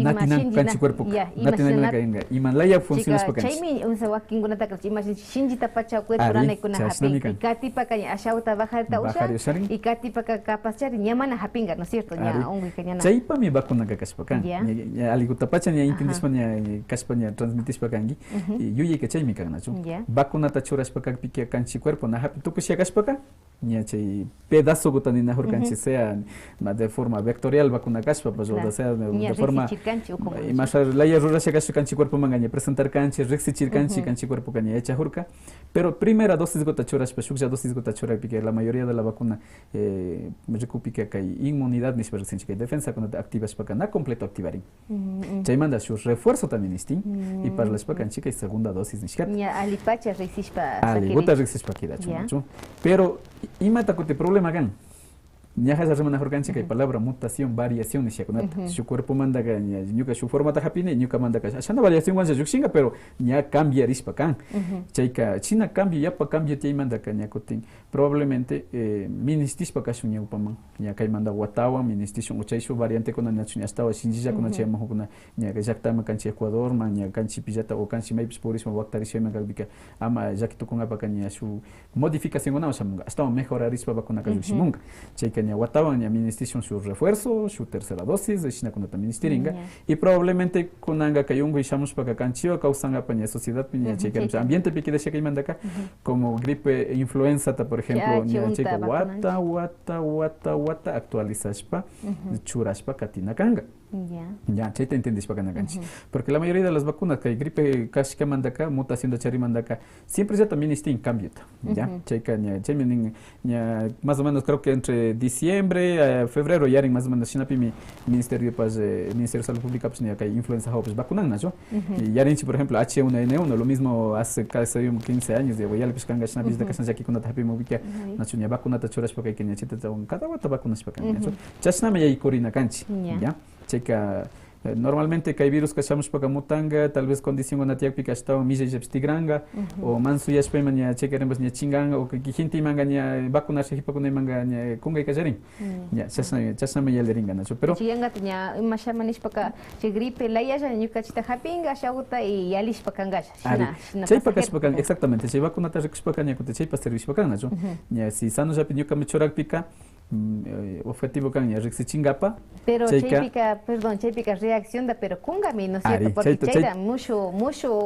natinan kanchi cuerpoka natinanka imanlaya funcionashpaka chaymi unsa wakinkunata shinjita pacha cuerporanaykuna hapi ikatipaka ña ashawta bajarta usha ikatipaka kapachari ña mana hapinga ¿no es cierto? ña unguyka ñana chaypami vacunaka kashpakan aligutapacha ña intendishpa ña kashpa ña transmitishpakanki yuyayka chaymi kannachu vacunata churashpakapika kanchi cuerpo na hapitukushakashpaka ña chay pedazo guta ninajurkanchi sea de forma vectorial vacuna kashpa pues o sea de forma imasharlaya rurashakashpa kanchi cuerpo manga ña presentar kanchi riksichir kanchi cuerpo ka ña yachajurka pero primera dosis guta churashpa shuklla dosis guta churapika la mayoría de la vacuna rikupika kay inmunidad nishpa rikshinchi kay defensa kunata activashpaka na completo activarin chaymanta shuk refuerzo también istin y parlashpa kanchi kay segunda dosis nishkata ña alipacha riksishpa guta riksishpa kidachu pero imata kuti problema kan ñaja sarremana jorganchi kay palabra mutación variación nishakunata su cuerpo manda ka ñuka su forma ta hapine ñuka manda ka ashana variación wanza yukshinga pero ña cambia rispa kan chayka china cambio yapa cambio tay manda ka ña kutin probablemente ministishpa kashu ña upaman ña kay manda watawa ministishun uchaysu variante kuna ñachu ña hasta shinjilla kuna chayma kuna ña llaktama kanchi Ecuador man ña kanchi pillata o kanchi maypis purismo waktarishayma kalbika ama llakitukunapa ka ña su modificación una shamunga hasta mejorar rispa vacuna ka yukshimunga chayka ña wataban ña ministishun su refuerzo su tercera dosis de shina kunata ministiringa y probablemente kunanga kayungu ishamushpa ka kanchiwa kausanga pa ña sociedad ña chayka ambiente pikida shaka imandaka como gripe influenza ta por ejemplo ña chayka wata actualizashpa churashpa katina kanga ya chayta entendishpa kana kanchi porque la mayoría de las vacunas kay gripe kashka mandaka mutación de chari mandaka siempre ya también está en cambio ya chayka ña chaymi ña más o menos creo que entre diciembre febrero yarin más o menos shinapi mi ministerio de salud pública pues ña kay influenza hopes vacunan nacho y yarinchi por ejemplo H1N1 lo mismo hace casi 15 años de ya le pescanga shinapi de kasan jaki kunata hapi movika nacho ña vacunata churashpa kay kenya chita cada wata vacunashpa kan nacho chashnama ya ikorina kanchi ya checa normalmente kay virus kashamos paka mutanga tal vez condición onatiakpika hasta milla yepstigranga o mansu yashpayman ña chequerembas ña chinganga o kijinti manga ña vacunarse hipakuna manga ña kungay kallarin ña chasnama yaleringa nacho pero chinganga ña imashamanishpaka che gripe layalla ñuka chita hapinga shauta y yalishpakangasha shina chay pakashpakan exactamente chay vacunata rikushpaka ña kuta chaypa servishpakan nacho ña si sano yapi ñuka mechorakpika objetivo kan ña riksichingapa pero chaypika reacción da pero kungami no es cierto porque chayda mucho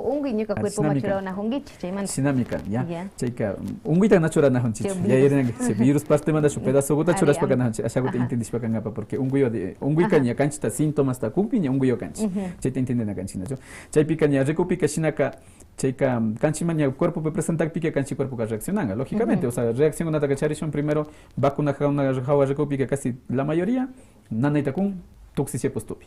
ungui ñuka cuerpo machura na hungichi chaymanta sinamika ya chayka unguita nachura na hunchi ya iren se virus parte manda su pedazo guta churashpa kana hunchi ashaguta intendishpa kangapa porque ungui ka ña kanchita síntomas ta kumpi ña unguyo kanchi chayta intendena kanchi nacho chaypika ña recupika shinaka chayka kanchi maña cuerpo pe presentar pique kanchi cuerpo ka reaccionanga, lógicamente, o sea, reacción una takacharishon primero vacuna una jawa pique casi la mayoría, nanaita kun toxicia postupi.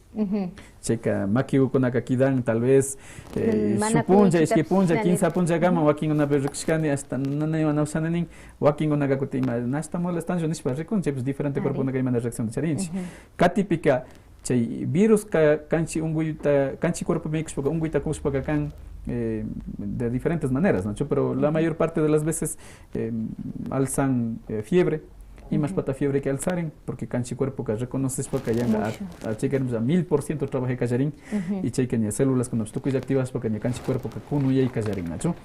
Cheka makiu kunaka kidan tal vez supunja, iskipunja, 15 punja gama, wakin una berrixkani hasta nanay wana usananin, wakin una gakutima, nasta molestan yo nispa recon, pues diferente cuerpo una gaima de reacción de charinchi. Katipika chay virus kanchi unguita, kanchi cuerpo mix porque unguita kuspaka kan de diferentes maneras, ¿no? Pero la mayor parte de las veces alzan fiebre. Y más pata fiebre que alzaren, porque canchi cuerpo que reconoces porque ya a checar a 1000% trabaja callarín y chequen células con obstucos activas porque ni canchi cuerpo que kuno y callarín nacho.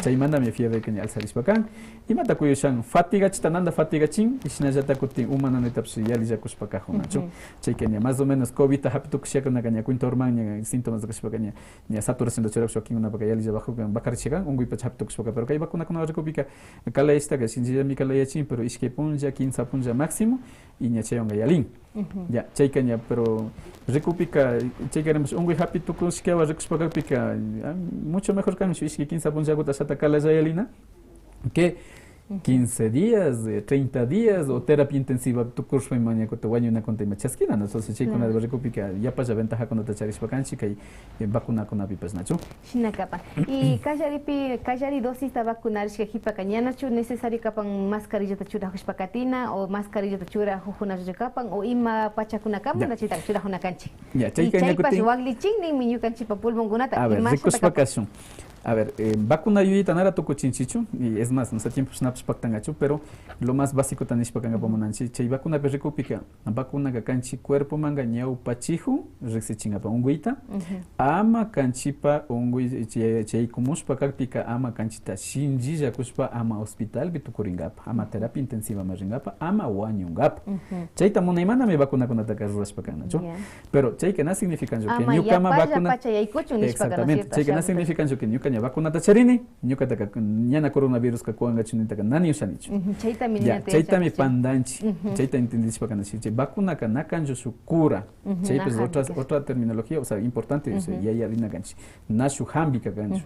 Chay manda mi fiebre que ni alzaris pacan y mata cuyo shan fatiga chitananda fatiga chin y sina jata kuti humana no etapsi ya lija kuspakajo nacho. Chequen más o menos covid hapitu que con la caña cuenta horman ni síntomas de kuspakaña ni saturación de chorap aquí una porque ya lija bajo bakar chegan un guipa hapitu kuspaka pero kai vacuna con recupika kala esta que sin ya mi kala chin pero es que punja 15 punja máximo y ña chayonga yalin. Ya, chaykaña, pero recupika, chaykaremos un happy to kuskeva recuspaka mucho mejor que es que 15 punja gota sata kala yalina que 15 días, 30 días o terapia intensiva tu curso en mañana con tu baño una conta y machasquina, ¿no? Entonces, chico, una de recupika ya pasa ventaja cuando te charis vacanchi que vacuna con apipas nacho. Shina capa. Y kajari dosis ta vacunar que hipa cañana chu necesario capan mascarilla ta chura hushpakatina o mascarilla ta chura jujuna capan o ima pachakuna cama na chita chura juna canchi. Ya, chayka ne kutin. Wagli ching ni minyu canchi pa pulmon gunata. A ver, recuspakación. A ver, vacuna yuyita nara toco chinchichu, y es más, no sé tiempo snaps pactangachu, pero lo más básico tan es pacanga pomonanchi, chay vacuna perrecupika, vacuna que canchi cuerpo manga ñau pachihu, rexe chingapa unguita, ama canchipa ungui chay kumus pacacpica ama canchita shinji yakuspa ama hospital bitukuringapa, ama terapia intensiva maringapa, ama wañungapa. Chay tamona imana me vacuna con atacar ruras pacanacho, pero chay que no significa que ñucama vacuna. Exactamente, chay que no significa que ñuca vacuna tacharini, ñuca taka ñana coronavirus ka kuanga chunita ka nani usanichu. Chaita mi pandanchi, chaita entendis para canasi, vacuna ka nakanjo su cura. Chay pues otra terminología, o sea, importante, ya ya lina ganchi. Nashu hambi ka gancho.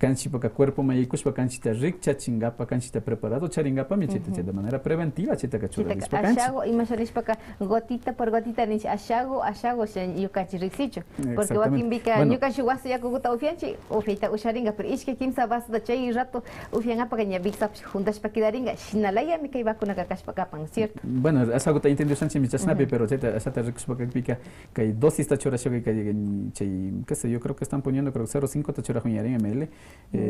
Ganchi para cuerpo mayikus para canchita rica chingapa, canchita preparado charingapa mi chita de manera preventiva chita ka chura dis para canchi. Ashago y masalis para gotita por gotita ni ashago sen yukachi rixicho. Porque wakin bika yukachi wasu ya kuguta ufianchi, ufita usharinga pero es que 15 vas de chay rato ufianga para que bixap juntas para quedaringa shinalaya mi kai vacuna kakas para capan, ¿cierto? Bueno, esa gota entendió sanchi mi chasnapi, pero esa te recus para pica que dosis tachora shoga que chay, qué sé, yo creo que están poniendo creo 0.5 tachora juñarin ml,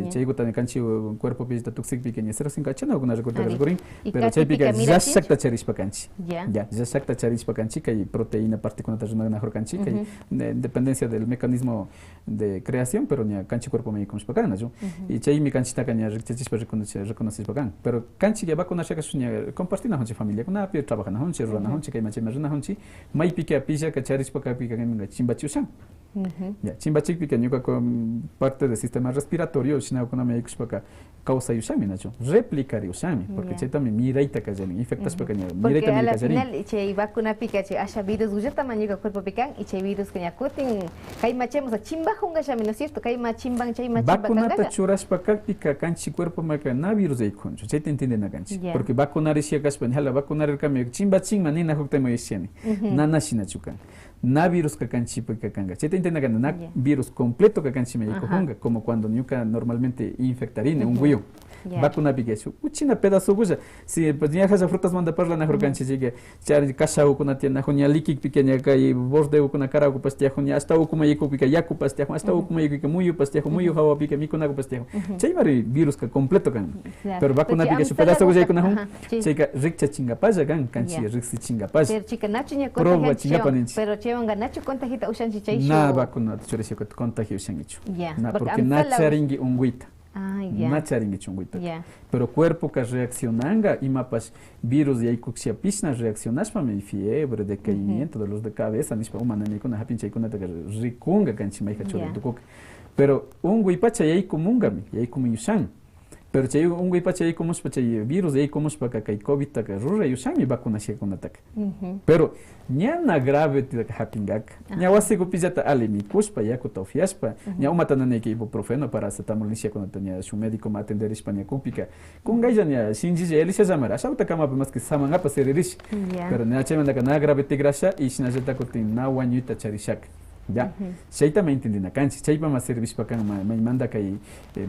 chay gota de canchi cuerpo pista toxic pica ni 0.5 chana alguna recorta resgurin, pero chay pica ya sakta charis para canchi. Ya sakta charis para canchi que hay proteína particular tajuna mejor canchi que dependencia del mecanismo de creación, pero ni canchi cuerpo me como bacana yo y chay mi canchita caña reconoces bacán pero canchi que va con una suña compartir na familia con una pie trabaja na honche rana honche que mache marina honche mai pique a pilla que charis para pica que chimbachusan ya chimbachi pique ñuca con parte del sistema respiratorio sino con una médicos para causa yusami nacho replicar yusami porque chay también miraita que ya infectas para caña miraita mi caña final chay vacuna pica chay asha virus gujata mañuca cuerpo pican y chay virus que ya cutin kai machemos a chimba junga ya no es cierto kai machimban chay vacuna tachuras pacáctica canchi cuerpo maca na virus de concho chay te entiende na canchi porque vacunar es ya caspan hala vacunar el cambio chimba chingma ni na hukta moyesiani nana shina chukan na virus ka canchi porque kanga chay te entiende na virus completo ka canchi me junga como cuando ñuca normalmente infectarine un guio vacuna piquecho uchina pedazo guya si pues ya has frutas manda parla na jorganchi sigue char kasau kuna tienda jonia liki pequeña kai borde kuna cara ku pastia jonia hasta kuma yiku pica yaku pastia hasta kuma yiku muyu pastia muyu hawa pica mi kuna ku pastia chay mari virus ka completo kan pero vacuna piquecho pedazo guya kuna hon chika rikcha chinga paya kan kanchi riksi chinga paya pero chica nacho nya contagiación pero chewanga nacho contagiata ushanchi chay na vacuna choresio ka contagio shangichu na porque na charingi unguita na charingi chunguita pero cuerpo que reaccionanga y mapas virus y hay cuxia pisna reaccionas para mi fiebre decaimiento dolores de cabeza ni para humana ni con una pinche con una rikunga canchi mai cachorro pero un guipacha y hay como un gami y hay como yusan Pero chay ungui pa chay como chay virus de como pa kai COVID ta rura yusami vacunación con ataque. Pero ñana grave te hapingak. Ña wasi ko pizata alimi kuspa ya ko tofiaspa. Ña umata nane ke ibuprofeno paracetamol nicia con tanya su médico ma atender España cúpica. Con gaja ña sinji ele se zamara. Sauta kama mas que samanga pa serirish. Pero ña chay manda kana grave te grasa y sinajeta ko tin na wanyuta charishak. Ya, saya tak main tindina kan, saya pa mas servis pakan main manda kai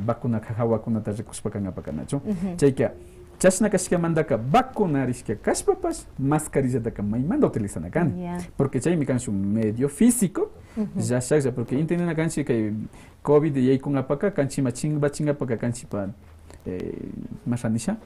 bakuna kahawa kuna tarekus pakan apa kan ajo. Saya kya, chasna kasih manda ka bakuna riskia kas papas mascarilla da ka main manda utilizan kan, porque saya mikan su medio físico, ya saya porque entendina kan si kai COVID yai kun apa ka kan si macing apa ka kan si pa masanisha.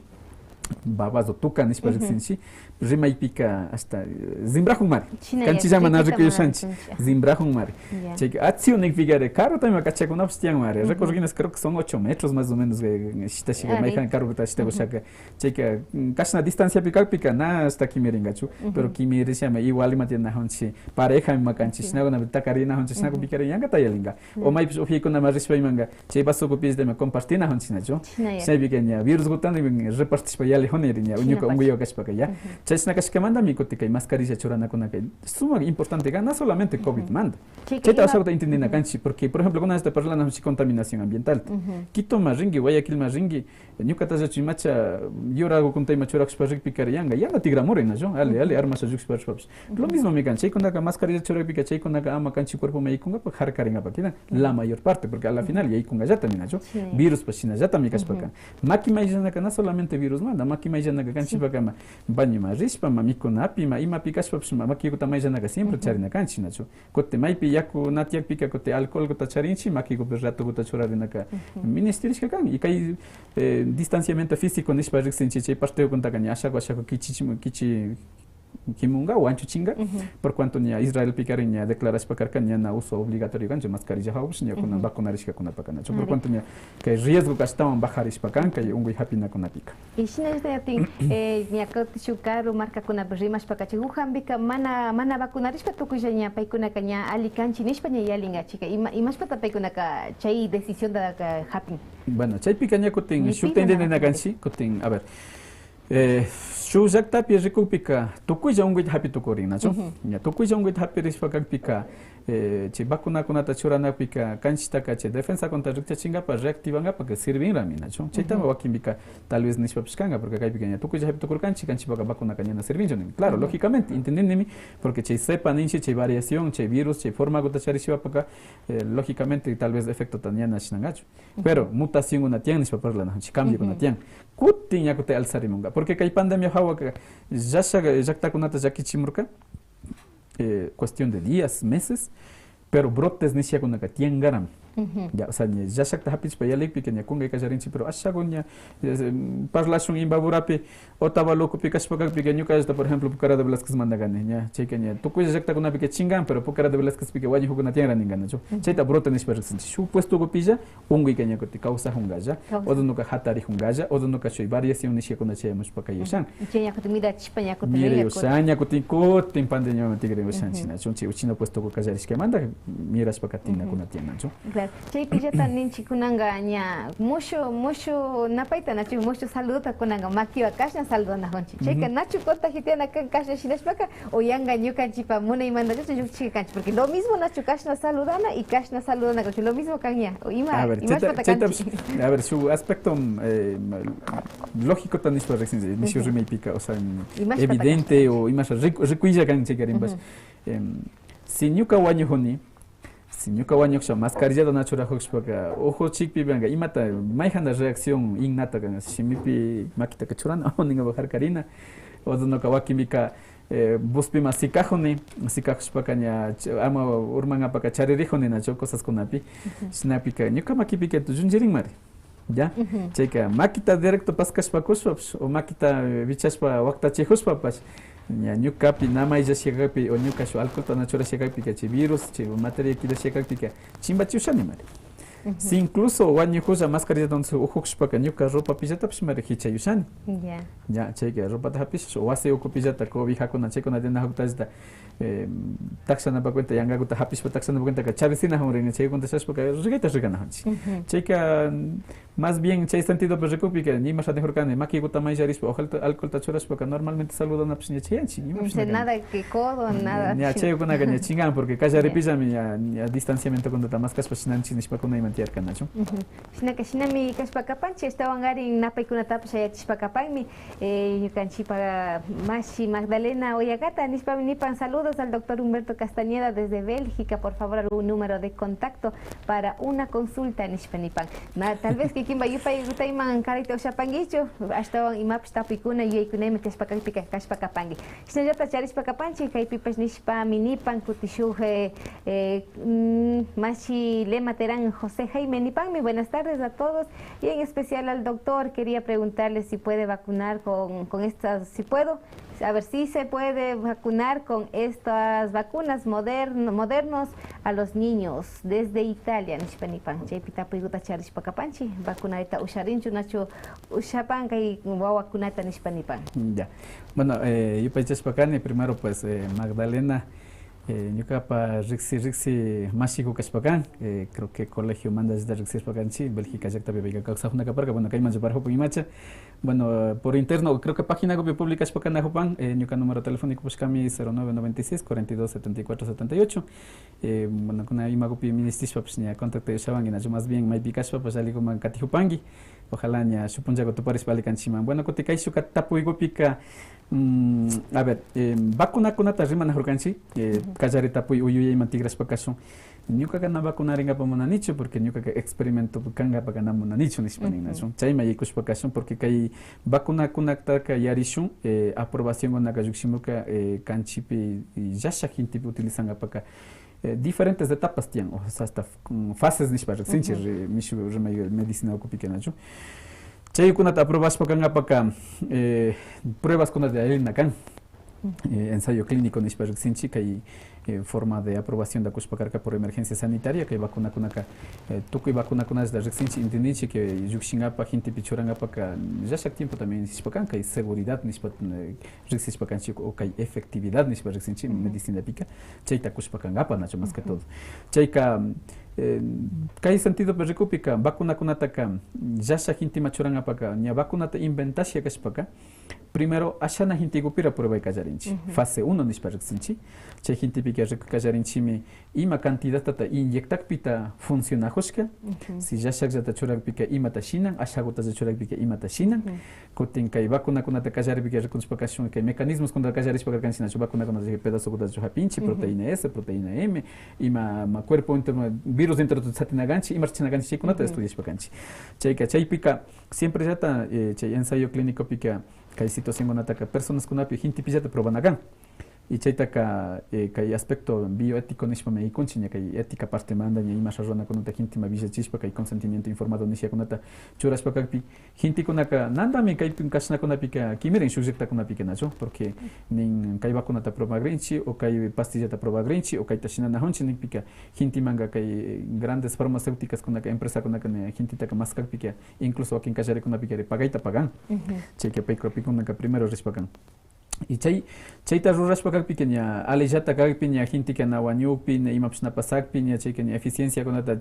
Babas do tucan es para sensi rima pika hasta zimbrahung mar kanchi zaman na rico sanchi zimbrahung mar cheque acción en figure carro también cacha con obstian mar recorriendo creo que son 8 metros más o menos está sigue mai kan carro está bosaca cheque casi na distancia pica na hasta aquí meringachu pero que me decía me igual y matina honchi pareja en macanchi snago na takarina honchi snago pica yanga tayalinga o mai ofi con na mar respai manga che baso copies de me compartir na honchi nacho sai bigenya virus gutan repartis le honerinya unyuka unguyo kaspaka ya chasna kaskamanda mi kotika mascarilla chorana con aquel suma importante no solamente COVID manda cheta sauta entendina canchi porque por ejemplo con esta persona no contaminación ambiental Quito maringi Guayaquil maringi nyuka taza chimacha yora go contai machora xparik pikarianga yanga tigramore na jo ale armas a juxpars paps lo mismo me canchi con la mascarilla chora pikache con la ama canchi cuerpo me ikunga pa har karinga pakina la mayor parte porque a la final ya ikunga ya también jo virus pasina ya también kaspaka maki maijana no solamente virus manda maki maijana canchi pakama baño ma rispa ma mikunapi ma ima pikas paps ma maki ko maijana ka siempre charina canchi na jo kote mai pi yaku natiak pika kote alcohol ko charinchi maki ko rato ko chora na ka ministeris ka kan ikai distanciamiento físico ni para sentir parte con taganya asha kichi kimunga o ancho chinga por cuanto ni Israel picareña declara espacarcaña na uso obligatorio gancho mascarilla haus ni con vacunarisca con apacana por cuanto ni que riesgo que estaban bajar ispacan que un hapina con apica y si es de ati ni akot chukaro marca con abrimas pacachi ujambika mana vacunarisca to kujanya paikuna kanya alicanchi ni España y alinga chica y más pata paikuna ka chai decisión da hapin bueno chai picaña cotin shutende na ganchi cotin a ver Shuzak tapi rekupika tukui jangwit happy to korina so ya tukui jangwit happy respaka pika che bakuna kunata churana pika kanchita ka che defensa contra rukcha chinga pa reactivanga pa que sirven ramina so che tama wakimika tal vez nispa pskanga porque kai pika tukui happy to korkanchi kanchi pa bakuna kanyana sirven jo claro lógicamente entendendemi porque che sepa ninche che variación che virus che forma gota charishiwa pa lógicamente tal vez efecto tanyana shinangacho pero mutación una tian nispa parla na cambio una tian kutin yakote alsarimunga porque kai pandemia hawa ya está con una chimurka cuestión de días, meses, pero brotes ni siquiera con una tiangaram. Ya, o sea, ya se está happy para ya pequeña con que cajarinchi, pero hasta con ya parlación imbaburapi o tabaloco picas para pequeño caso por ejemplo Pucara de Velasquez manda gane ya chequeña tú cuidas ya está con una pequeña chingan pero Pucara de Velasquez pique guaño con una tianga ningana yo cheita brota ni para su puesto copilla un guiqueña que te causa hungaja o de nunca hatari hungaja o de nunca soy variación ni siquiera con la chemos para que yosan cheña que te mira chispaña que te mira yosaña que te cote en pandemia me tigre yosan china son chino puesto con cajaris que manda miras para catina con una tianga yo chay pillata ninchi kunanga nya mucho napaita nachu mucho saluda kunanga makiwa kasha saluda na honchi chay ka nachu kota hitiana kan kasha shinashpaka o yanga nyuka chipa muna y manda yo yuchi kanchi porque lo mismo nachu kasha saludana y kasha saludana lo mismo kanya o ima a ver su aspecto lógico tan es para recién ni me pica o sea evidente o imas recuilla kan chekarimbas si nyuka wanyo honi si nyuka wanyo xa mascarilla da nachura hoxpaka ojo chikpi banga imata maihanda reacción innata kan shimipi makita kachurana oninga bajar karina o dono kawakimika buspi masikajoni sikajspakaña ama urmanga paka charirijoni nacho cosas konapi snapika nyuka makipika tujunjirin mari ya cheka makita directo paskashpakuspaps o makita bichaspa wakta chehuspapas ya nyukapi nama ija shekapi o nyukasho alcohol tanachura shekapi que virus che materia kida shekapi que chimbachi ushani mari si incluso wanyu kusa mascarilla donde uhuxpaka nyuka ropa pijata pishmari hicha yushani ya cheka ropa tapish o wase uku pijata ko vihako na cheko na dena huktajda taxana pa cuenta yanga guta hapish pa taxana pa cuenta ka charisina homre ne cheko conta shashpaka rigeta rigana hanchi cheka Más bien, chay sentido pues recupi que ni más adejorcane, maki gutamay yaris, ojalá alcohol tachuras porque normalmente saludan a pues ni chayanchi. No sé nada que codo, nada. Ni a chay con una chingan porque calla repisa mi a distanciamiento con tamascas pues nanchi ni pa con una mantiar canacho. Sina que sina mi caspacapanchi estaban garin napa y con tapa ya chispacapan mi yucanchi para Mashi Magdalena Oyagata nispa nipan saludos al doctor Humberto Castañeda desde Bélgica, por favor algún número de contacto para una consulta nispanipan. Tal vez que quien vaya para Utaiman carito Shapangicho, hasta imap tapicuna y kuneme tespacapika caspacapangi. Si no ya tacharis pacapanchi, kaipipas nispa minipan kutishuje Mashi Lema Terán José Jaime Nipan. Muy buenas tardes a todos y en especial al doctor. Quería preguntarle si puede vacunar con estas, si puedo. A ver si se puede vacunar con estas vacunas modernos a los niños desde Italia. Nishpanipan, chaypita piguta charis pakapanchi, vacunarita usharinchu nacho ushapanka y vacunata nishpanipan. Ya, bueno, yo países pacani primero pues Magdalena. Yucapa Rixi Másico Caspacan, creo que colegio manda desde Rixi Caspacan, sí, Bélgica ya también Bélgica Causajuna Caparca, bueno, que hay más para Jopo y Macha. Bueno, por interno, creo que página web pública Caspacan de Jopan, Yuca número telefónico pues Cami 0996 42 74 78. Bueno, con ahí Magopi Ministispa pues ni a contacto de Shaban y nacho más bien Maipi Caspa pues ali como Catijupangi. Ojalá ya supongo que tu pares vale canchima. Bueno, cotica su catapu y gopica. A ver, vacuna con ata rima na horcanchi, cajareta pu uyuya y mantigras pacaso. Nyuka kana vacunar en apamona nicho porque nyuka que experimento kanga pagana mona nicho ni hispanina. Chaima y kus pacaso porque kai vacuna con ata ka yarishun aprobación con naga yuximuka canchipi y yasha gente utilizan apaka. Diferentes etapas tienen, o sea, hasta fases ni para sincher mishu medicina ocupiquenacho. Chay kunat aprobas para pruebas con de ahí nakan. Ensayo clínico ni para sinchica y forma de aprobación de Cuspacarca por emergencia sanitaria que vacuna con acá tuco y vacuna con las de rexinchi intendiche que yuxingapa gente pichoranga para ya hace tiempo también hispacanca y seguridad ni para rexispacanchi o que efectividad ni para rexinchi medicina pica chaita Cuspacangapa nacho más que todo chaika ¿qué sentido pues recupika vacuna con ataca ya hace gente machoranga para ni vacuna te inventasia que es para primero ashana gente gupira prueba de cajarinchi fase 1 ni para rexinchi chay gente que cajarinchi me ima cantidad tata inyectar pita funciona hoska si ya shak jata chorak pika ima tashinan ashagota de chorak pika ima tashinan kotin kai vacuna con ata cajar pika reconspiración que mecanismos contra cajaris para cancina vacuna con ese pedazo de choja pinchi proteína S proteína M ima cuerpo interno virus dentro de satina ganchi ima china ganchi con ata estudios para ganchi chay pika siempre jata chay ensayo clínico pika kai situación con ataca personas con api gente pisa te proban agan y chaitaka kai aspecto bioético nispa me ikunchinya kai ética parte manda ni más rona con otra gente ma visa chispa kai consentimiento informado nisha con otra churas pa kai gente con aka nanda me kai pinkasna con apika kimiren sujecta con apika nacho porque nin kai vacuna ta proba grinchi o kai pastilla ta proba grinchi o kai tashina na honchi nin pika gente manga kai grandes farmacéuticas con aka empresa con aka gente ta más pika incluso aquí en casare con apika pagaita pagan cheque pay con aka primero respagan y chayta ruras para pequeña alejata pequeña gente que na wanyupin y maps na pasak piña che que eficiencia con ata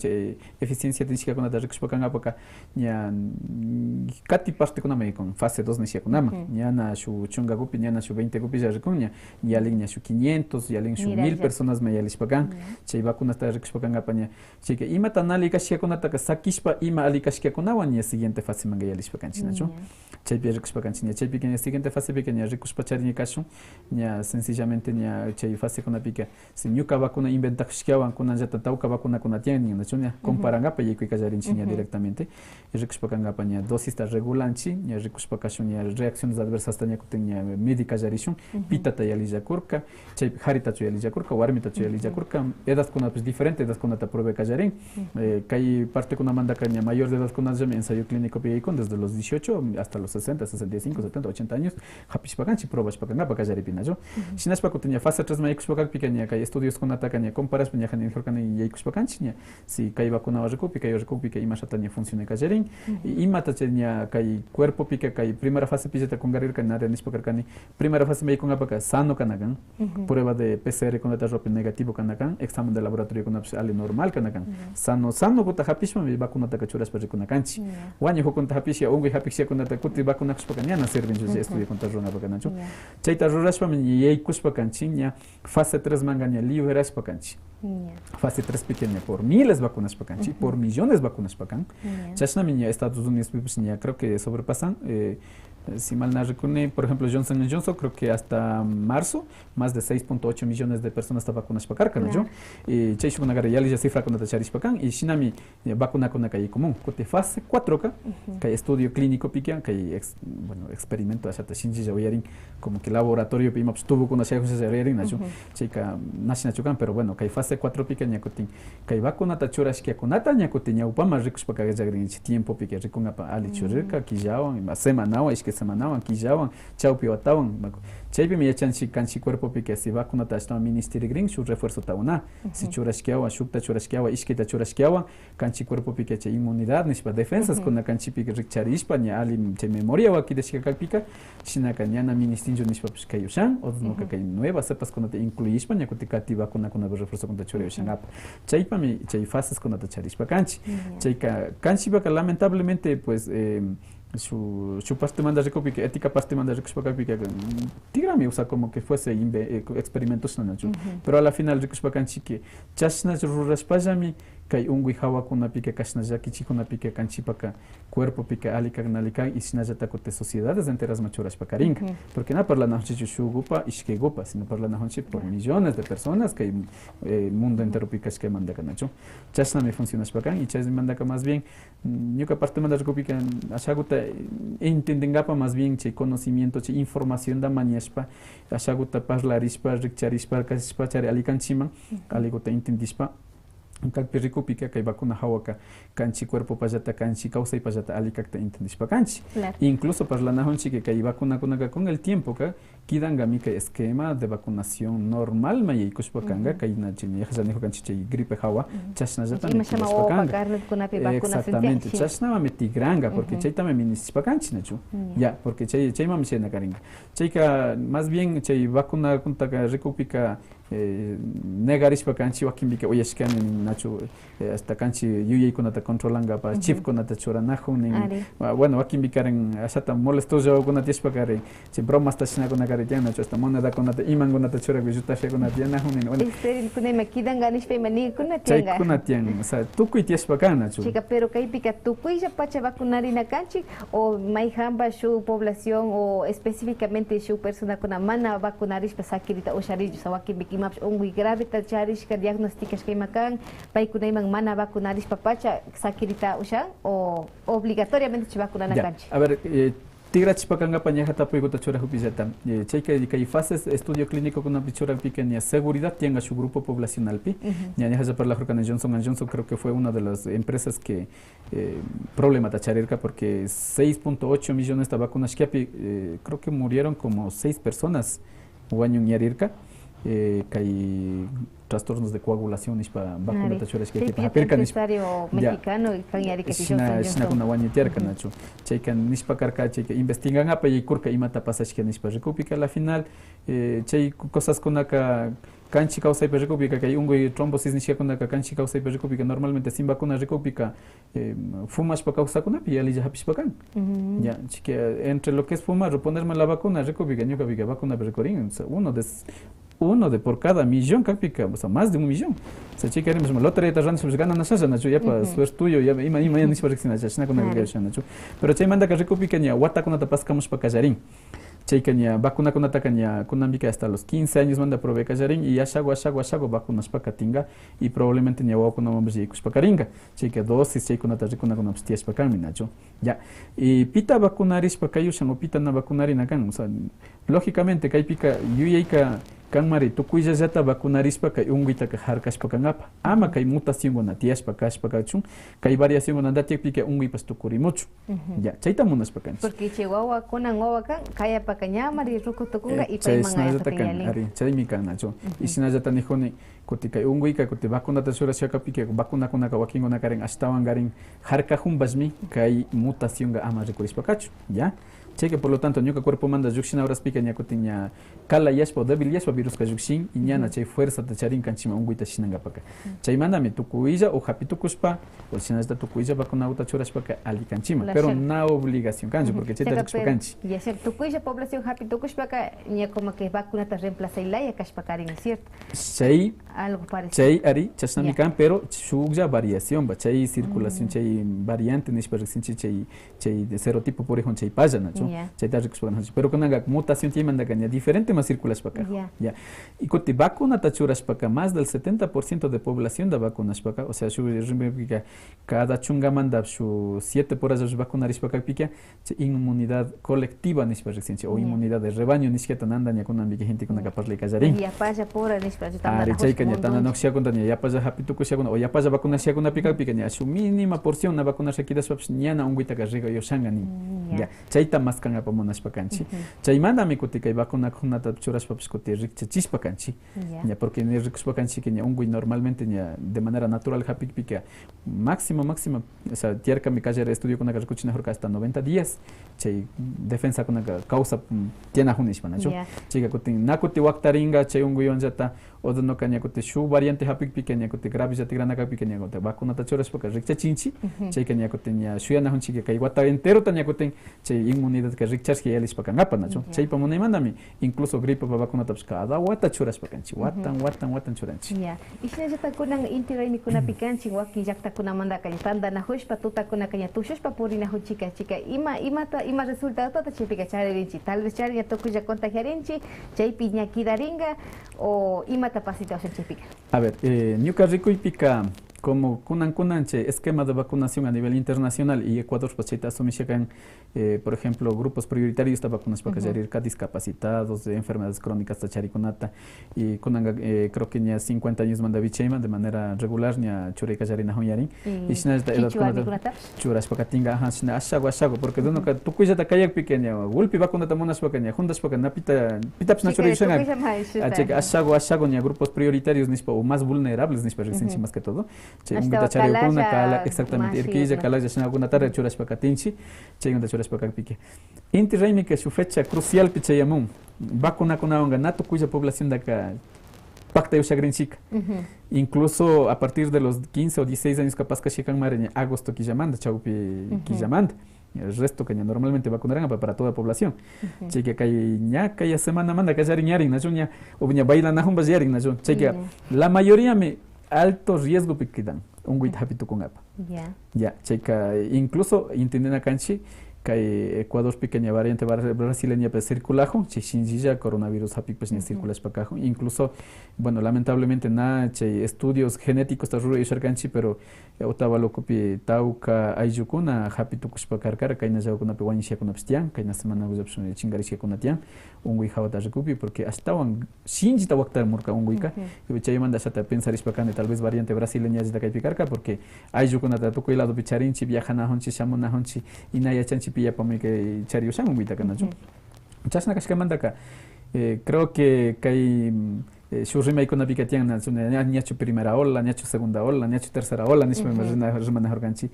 eficiencia tísica con ata recuperación apoca nya cati parte con con fase 2 ni con ama nya na su chunga gupi nya na su 20 gupi ya recuña y aliña su 500 y aliña su 1000 personas me yalis pagan chay vacuna ata recuperación apaña che que ima tanali kasia con ata sakispa ima ali kasia con awa nya siguiente fase manga yalis pagan chinacho chay pi recuperación chay pequeña siguiente fase pequeña recuperación caso nya sencillamente nya chay fase con apica si nyuka vacuna inventa xkiawan con jata tauka vacuna con atiani nachunya comparanga pa yeko kajarin chinya directamente y recuperación apaña dosis ta regulanchi nya recuperación nya reacciones adversas tanya kutenya médica jarishun pita ta yalija kurka chay harita chu yalija kurka warmita chu yalija kurka edad con pues diferente edad con ata prueba kajarin kai parte con manda kanya mayor de edad con ensayo clínico pi con desde los 18 hasta los 60 65 70 80 años hapispaganchi prueba rurashpakanga pakallaripi nacho. Shinashpaku tenía fase 3 maykushpakakpi kaña kay estudios kunata kaña comparas ña hani jorkani yaykushpakanchik ña si kay vacunawa rikupi kay rikupi kay imashata ña funcione kallarin imata ña kay cuerpo pika kay primera fase pilleta kungarirka nare nishpakarkani primera fase maykunapaka sano kanakan prueba de PCR kunata ropi negativo kanakan examen de laboratorio kunapish ali normal kanakan sano kuta hapishma vacunata kachurashpa rikunakanchik waña hukunta hapishya unguy hapishya kunata kuti vacunakushpaka ña na sirven estudio kunta runapaka nacho chayta rurashpa yaykushpakanchik ña fase 3 manga ña liberashpakanchik fase 3 pequeña por miles vacunas pacanchi, por millones vacunas pacan. Chashnami ña Estados Unidos ña creo que sobrepasan si mal no recuerdo, por ejemplo, Johnson & Johnson, creo que hasta marzo, más de 6.8 millones de personas están vacunadas para carga, ¿no? Y Cheish con agarra ya la cifra con la charis pacan y Shinami vacuna con la calle común. Cote fase 4 que hay estudio clínico piquian, que hay bueno, experimento hasta Shinji Jawiarin, como que laboratorio pima tuvo con la charis Jawiarin, ¿no? Chica nashi nachukan, pero bueno, que hay fase 4 piquian ñacotin, que hay vacuna tachuras que conata ñacotin ya upama ricos para que haya tiempo pique ricon ali churrica, quillawan, semana es que semanawan, quillawan, chaupi watawan, chaypi me echan si cuerpo pique si vacuna tachta ministeri green su refuerzo tauna, si churasquiawa, shukta churasquiawa, iskita churasquiawa, canchi cuerpo pique che inmunidad, nispa defensas con la canchi pique richarishpa, ni ali che memoria wa aquí de pica, sina cañana ministinjo nispa piscayushan, o no que nueva sepas con te incluispa, ni coticati vacuna con el refuerzo con churasquiawa up. Chaypa me chay fases con la charispa canchi, chayka canchi vaca lamentablemente pues su parte manda recopia ética parte manda recopia tigrami usa como que fuese experimentos pero a la final recopia que chasnas ruraspajami kai ungui hawa kuna pique kasnaja kichi kuna pique canchipaka cuerpo pique alika nalika y sinajata cote sociedades enteras machuras pakaringa porque no parla na honchi shugupa ishkegupa sino parla na honchi por millones de personas que el mundo entero pica que manda canacho chasna me funciona pakan y chas manda más bien ñuka parte manda recopia ashaguta entendengapa más bien che conocimiento che información da mañaspa ashaguta parlarispa richarispa kaspa chari alikanchima aligota entendispa Kalpi rikupica que vacuna hawaka canchi cuerpo payata canchi causa y payata alicacta intendispa canchi. Incluso para la nahonchi que hay vacuna con el tiempo que quidan gamica esquema de vacunación normal mayay kushpakanga que hay na chini yajanijo canchi gripe hawa chashna jata exactamente chashna mame tigranga porque chay tame minispa canchi nachu ya porque chay mame chena karinga chayka más bien chay vacuna kunta rikupica negarishpa canchi wakimbika oyashkan nacho hasta canchi yuyay kunata controlanga pa chip kunata churanajo ni bueno wakimbikaren asata molesto yo kunata yashpakare che bromas tashina kunakare nacho hasta moneda kunata iman kunata chura gujuta she kunata yanajo ni bueno este kunema kidan ganish pe mani kunata chay kunatian o sea tukuy yashpakana nacho chica pero kay pika tukuy ya pacha vacunari na canchi o maihamba su población o específicamente su persona con mana vacunarish pa sakirita o sharillo sa wakimbiki maps ungui grave ta charish ka diagnostikas kay makan pai kunay mang mana vacunaris papacha sakirita usha o obligatoriamente se vacuna na cancha. A ver, tigra chipakanga pañaja tapo iguta chora jupizata. Cheika y fases estudio clínico con una pichora pequeña seguridad tenga su grupo poblacional pi. Ya ya para la Jorkana Johnson & Johnson creo que fue una de las empresas que problema tacharerca porque 6.8 millones de vacunas que creo que murieron como 6 personas o año ñarirca. Que hay trastornos de coagulación para vacunar tachuras que el empresario mexicano y cañari que shina kuna wani tierca nacho chaykan nispa karka chayka investigan apa y kurka imata pasas que nispa recupika la final chay cosas kunaka canchi causa y recupika que hay un trombosis nispa kunaka canchi causa y recupika normalmente sin vacuna recupika fumas pa causa kuna pi ali ya hapispakan ya chique entre lo que es fumar o ponerme la vacuna recupika ñuka vika vacuna recorin uno de por cada millón capica, o sea, más de 1 millón. O sea, chica, queremos lotería de rancho, pues ganan así, nacho, ya para suerte tuyo, ya ima ni se reacciona, ya con el nacho. Pero chay manda que recupica ni aguata con la pascamos para callarín. Chay caña vacuna con atacaña con ambica hasta los 15 años manda prove callarín y ashago vacunas para catinga y probablemente ni agua con nombres y para caringa. Chay que dosis chay con ataque con abstias para calmi nacho. Ya. Y pita vacunaris para cayushan o pita na vacunari nakan, o sea, lógicamente que hay pica yuyeika kanmari tukuyllallata vacunarispa kay unguitaqa harkashpakanqa ama kay mutacionkuna tiyashpa kashpakachun kay variacionkuna tiakpika unguipas tukurimuchu ya chayta munaspa kanchik porque chay wawakunan wawakan kayapaka ñamari rukutukunqa y paymanqa ari chaymi kannachu y shinallata nijuni kuti kay unguika kuti vacunata churashkapika vacunakunaqa wakinkuna karin ashtawan karin harkajumpashmi kay mutacionqa ama rikurishpakachu ya chayka por lo tanto ñuka cuerpo manda llukshin awraspika ña kutin ña kala yashpa o débil yashpa virusqa llukshin y ñana chay fuerzata charin kanchima unguita shinanqapaka chaymantami tukuylla o hapitukushpa o shinallata tukuylla vacunauta churashpaka ali kanchima pero na obligación kanchu porque chayta llukushpa kanchi ya ser tukuylla población hapitukushpaka ña como que vacunata reemplazaylaya kashpakarin es cierto chay algo parecido chay ari chashnami kan pero shuklla variación ba chay circulación chay variante nishpa riqsinchi chay de serotipo por ejemplo chay pallana pero con una mutación tiene diferente más circulaspaka ya y kuti vacuna tachuraspaka más del 70% de población da vacunaspaka o sea cada chunga manda su 7 por esas vacunaриspaka pica inmunidad colectiva nispa resistencia o inmunidad de rebaño nisqueta nanda nya con ambique gente con capaz le casarín ya pasa por nispa también chay kanya tana noxia con tania ya pasa hapitu kusia con o ya pasa vacunación con pica nya su mínima porción na vacuna se queda su ñana un guita que rigo yo sangani ya chayta más kanga pamonashpa kanchi chaymanta mikuti kay vacuna kunata churashpa kuti rikchachispa kanchi ya porque ni rikushpa kanchi que ungui normalmente de manera natural hapikpika máximo o sea tierka mi calle estudio con kuchina jorka hasta 90 días chay defensa con causa tiene hunishpa nacho chiga kuti nakuti waktaringa chay ungui onjata odono kanya kuti shu variante hapikpika nya kuti gravis atigrana hapikpika nya kuti vacuna ta churashpa rikchachinchi chay kanya kuti nya shuyana hunchi que kay wata entero tanya kuti chay inmunidad que rikchas que elis pakangapa nacho chay pamone mandami incluso gripe pa vacuna taps cada wata churas pakanchi watan churanchi ya y si ya kunang intiray ni kuna pikanchi waki yakta kuna manda kanya tanda na hushpa tuta kuna kanya tushpa purina huchika chica ima resultado ta chipika charinchi tal vez charin toku ya contagiarinchi chay piña kidaringa o ima tapacita chipika a ver ñuka rikuipika como kunanche esquema de vacunación a nivel internacional y Ecuador pues asumishakan por ejemplo grupos prioritarios de vacunas para discapacitados de enfermedades crónicas tacharikunata y kunanga creo que ya 50 años mandavichema de manera regular ya chureka yarina hoyarin y sina churas pakatinga ashago porque dono ka tukuya ta kayak pequeña gulpi vacuna tamonas pakanya juntas pakana pitaps na churishanga ashago ya grupos prioritarios nispa o más vulnerables nispa recién más que todo exactamente irquilla kala ya alguna tarde churas pakatinchi chayunda churas pakakpike inti raymi que su fecha crucial pichayamun vacuna kunawanga nato cuya población de acá pacta yushagrinchika incluso a partir de los 15 o 16 años capaz que llegan mareña agosto quillamanda chaupi quillamanda el resto que normalmente vacunarán para toda la población cheque kaya semana manda que yarin najunya o viña bailan najumbas yarin najun cheque la mayoría me alto riesgo piquidan un guit hapitu con apa ya checa incluso intendena canchi que Ecuador pequeña variante brasileña pues circulajo chinchilla coronavirus hapi pues ni circulas pacajo incluso bueno lamentablemente estudios genéticos ta ruro canchi pero otava lo copi tauca ayukuna hapi tu kuspakarkar kaina kuna pewan sia kuna pstian kaina semana guzapsun chingarisia kuna tian un gui hawata copi porque hasta wan shinji ta waktar murka un guika y chay manda sata pensar ispakane tal vez variante brasileña de kaipikarka porque ayukuna ta tu lado picharinchi viajana honchi shamona honchi inaya chanchi pilla para que chario sang un guita canacho chasna kashkamanda ka creo que kai shurrima ikona pikatian na ñacho primera ola ñacho segunda ola ñacho tercera ola nisma remana organchi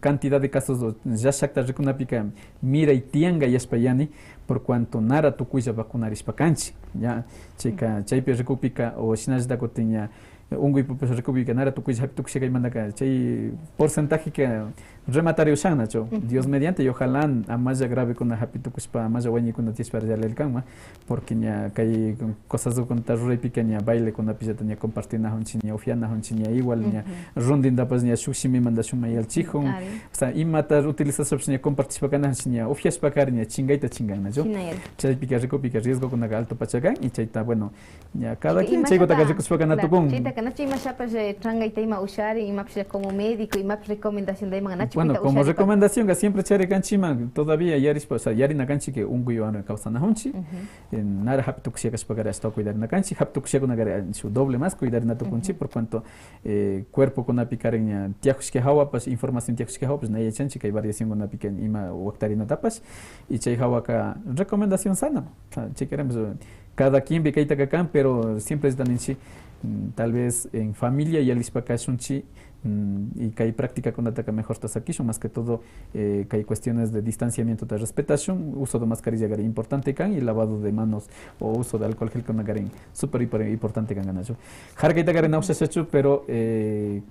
cantidad de casos ya shakta rikuna pika mira y tianga yaspayani por cuanto nara tukuya vacunaris pakanchi ya chica chaype recupika o shinajda kotinya ungui profesor recupika nara tukuya tukuya mandaka chay porcentaje que rematario nacho Dios mediante y ojalá a más grave con la hapitukuspa más guañi con la tispar ya el cama porque ya hay cosas de contar re pequeña baile con la pizza ya compartir na honchinia ofiana honchinia igual ya rondin da pas ya sushi manda shuma y el chijo o sea y matar utilizas opción compartir para honchinia ofias para ya chingaita chingana yo chay pica rico pica riesgo con la alto pachagan y chayta bueno ya cada quien chay gota que kuspa kana tupon Kanachi Mashapas Tranga y Tema Ushari y Maps como médico y Maps recomendación de Manachi. Bueno, como recomendación que siempre chare canchima todavía yaris pues yari na canchi que un guyo ana causa na honchi nara haptuxia que para esto cuidar na canchi haptuxia con su doble más cuidar na tukunchi por cuanto cuerpo con una picareña tiajus que hawa pues información tiajus que hawa pues na chanchi que hay variación con una piquen ima waktarina tapas y chay hawa ka recomendación sana che queremos cada quien ve kaita kakan pero siempre es también sí tal vez en familia y alispaka sunchi y que hay práctica con ataca mejor aquí más que todo que hay cuestiones de distanciamiento de respetación, uso de mascarilla gari importante can y lavado de manos o uso de alcohol gel con la garín súper importante can ganacho. Jargaita gari no se hecho pero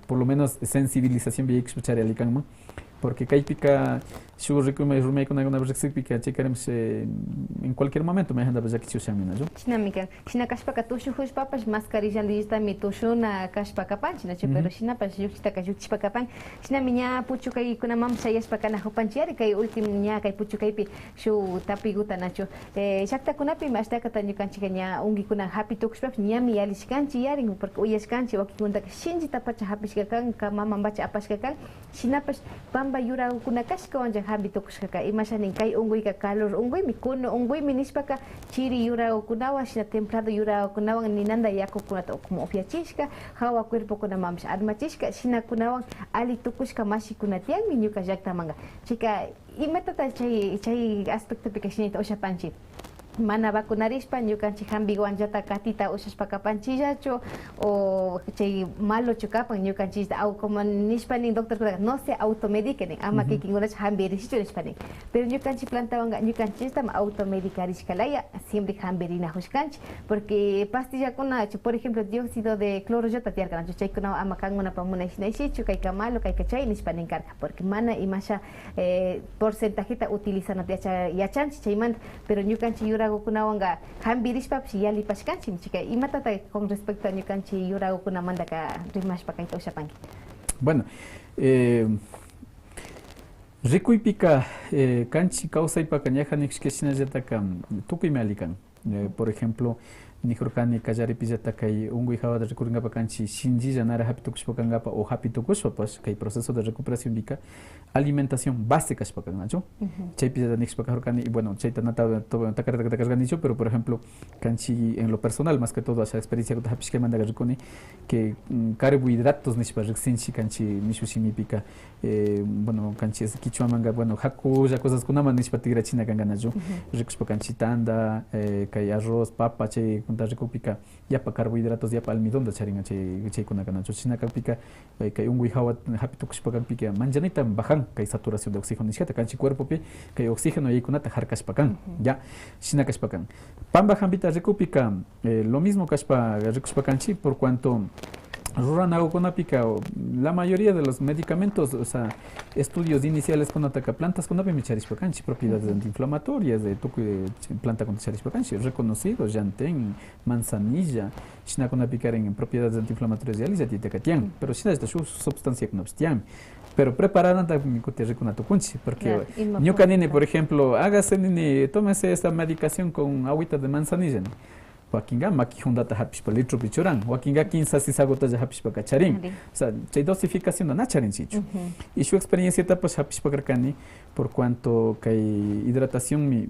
por lo menos sensibilización bien escuchar el can porque kai pica su rumei con alguna vez pica checaremos en cualquier momento me anda pues aquí se llama yo Chinamica china kashpaka tushu hus papas mascarilla lista mi tushuna kashpaka pan china pero china pas yukita kashpaka pan china minya puchu kai kuna mam sayas pakana hopanchiari kai ultim nya kai puchu kai pi shu tapiguta nacho shakta kuna pi masta katanyu kanchikanya ungi kuna happy tukspa nya mi yalis kanchi yaring porque uyes kanchi wakikunda shinji tapacha happy kan kama mambacha apaska kan china pas bamba yura kuna kashka wanja hambi tokushka imasha ninkai ungui ka calor ungui mi kuno ungui minispaka chiri yura kunawa shina templado yura kunawa ninanda yako kuna to como opiachishka hawa cuerpo kuna mamsha armachishka shina kunawa ali tokushka mashi kuna tiang minyuka jakta manga chika imetata chay aspecto pikashinita osha panchi mana vacunarispa ñukanchik hambi wanllata katita ushashpaka panchillacho o chay malo chukapan ñukanchista au como nishpanin doctor no se automediquen ama kikingunacha hambi rishichu nishpanin pero ñukanchik plantawanga ñukanchista automedicarishkalaya siempre hambirina hushkanchik porque pastilakuna por ejemplo dióxido de cloro yota tiarkanacho chaykuna ama kanmunapa munayshinayshichu kayka malo kayka chay nishpanin karka porque mana imasha porcentajeta utilizanata yachanchik chaymanta pero ñukanchik yuragukuna hambirispa yali pashkanchik chica y matata con respecto a ñukanchik yuragukuna mandaka rimashpa kayta ushapanki. Bueno, rikuypika kanchi kawsaypaka ñajanikushka shinallataka tukuymi alikan. Por ejemplo, nijurkani kallaripillata kay unguy hawata rikuringapa kanchi shinjilla nara hapitukushpa kankapa o hapitukushpa pues kay proceso de recuperación vika alimentación básica shpa kannacho chaypillata nishpa kajurkani y bueno chayta nata takarganicho pero por ejemplo kanchi en lo personal más que todo esa experiencia que hapishka mandaga rikuni que carbohidratos nishpa riksinchi kanchi nishushimipika bueno kanchi kichwa manga bueno hakulla cosas kunaman nishpa tigrachina kankanacho rikushpa kanchi tanda kay arroz papa chay recupika yapa carbohidratos yapa almidón da charinga chay kuna kanacho china kapika kay unguy hawa hapitukushpa kapika manjanita bajan kay saturación de oxígeno nishkata kanchi cuerpo pi kay oxígeno yaykunata harkashpa kan ya china kashpa kan pamba hambita recupika lo mismo kashpa rikushpa kanchi por cuanto Ruranauconapika, la mayoría de los medicamentos, o sea, estudios iniciales con ataca plantas con apimicharispacanchi, propiedades antiinflamatorias de tucu de planta con charispacanchi, reconocidos, llantén, manzanilla, shinaconapicar en propiedades antiinflamatorias de alisa, tietecatian, pero si esta su sustancia knobstian. Pero preparada también con atucunchi, porque ñucanine, por ejemplo, hágase nini, tómese esta medicación con agüita de manzanilla, ¿no? Wakinga maki hundata hapishpa litro pichuran, wakinga 15 sisagota ya hapishpa kacharin. O sea, chay dosificación na charin chichu. Y su experiencia pues hapishpa karkani por cuanto que hidratación mi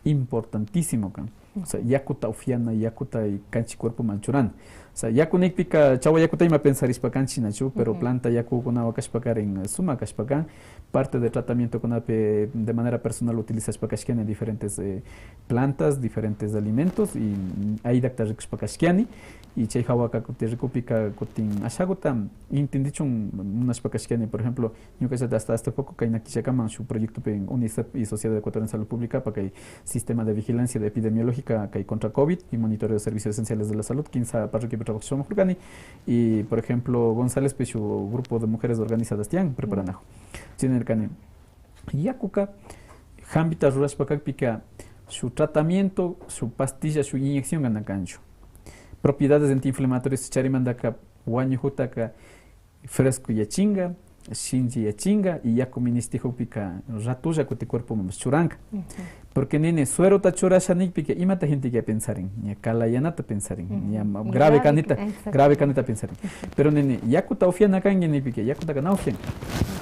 importantísimo kan. O sea, yakuta ufiana, yakuta y canchi cuerpo manchuran. O sea, yakunik pika chawa yakuta ima pensarispa canchi nachu, pero planta yaku kuna wakashpakar en suma kashpakan, parte de tratamiento con ape de manera personal utiliza spakashkiani en diferentes plantas, diferentes alimentos y ahí dacta rikshpakashkiani y chay hawaka te recupika kutin ashaguta intendichun una spakashkiani por ejemplo ñukashata hasta hace poco kaina kishakaman su proyecto en UNICEF y Sociedad Ecuatoriana de Salud Pública para que sistema de vigilancia epidemiológica que contra COVID y monitoreo de servicios esenciales de la salud 15 parroquia Petraboxón Jurgani y por ejemplo González Pecho grupo de mujeres organizadas tian preparanajo tienen el yakuka hambita rurashpakakpika su tratamiento su pastilla su inyección ganacancho propiedades antiinflamatorias charimandaka wañujutaka fresco yachinga shinji yachinga y yaku ministijupika ratuya kuti cuerpo churanka Porque nene suero ta churashanik pike imata gente que pensarin, ni kalayanata pensarin, ni grave caneta pensarin. Pero nene yakuta ofiana kan ni pike yakuta kana ofian.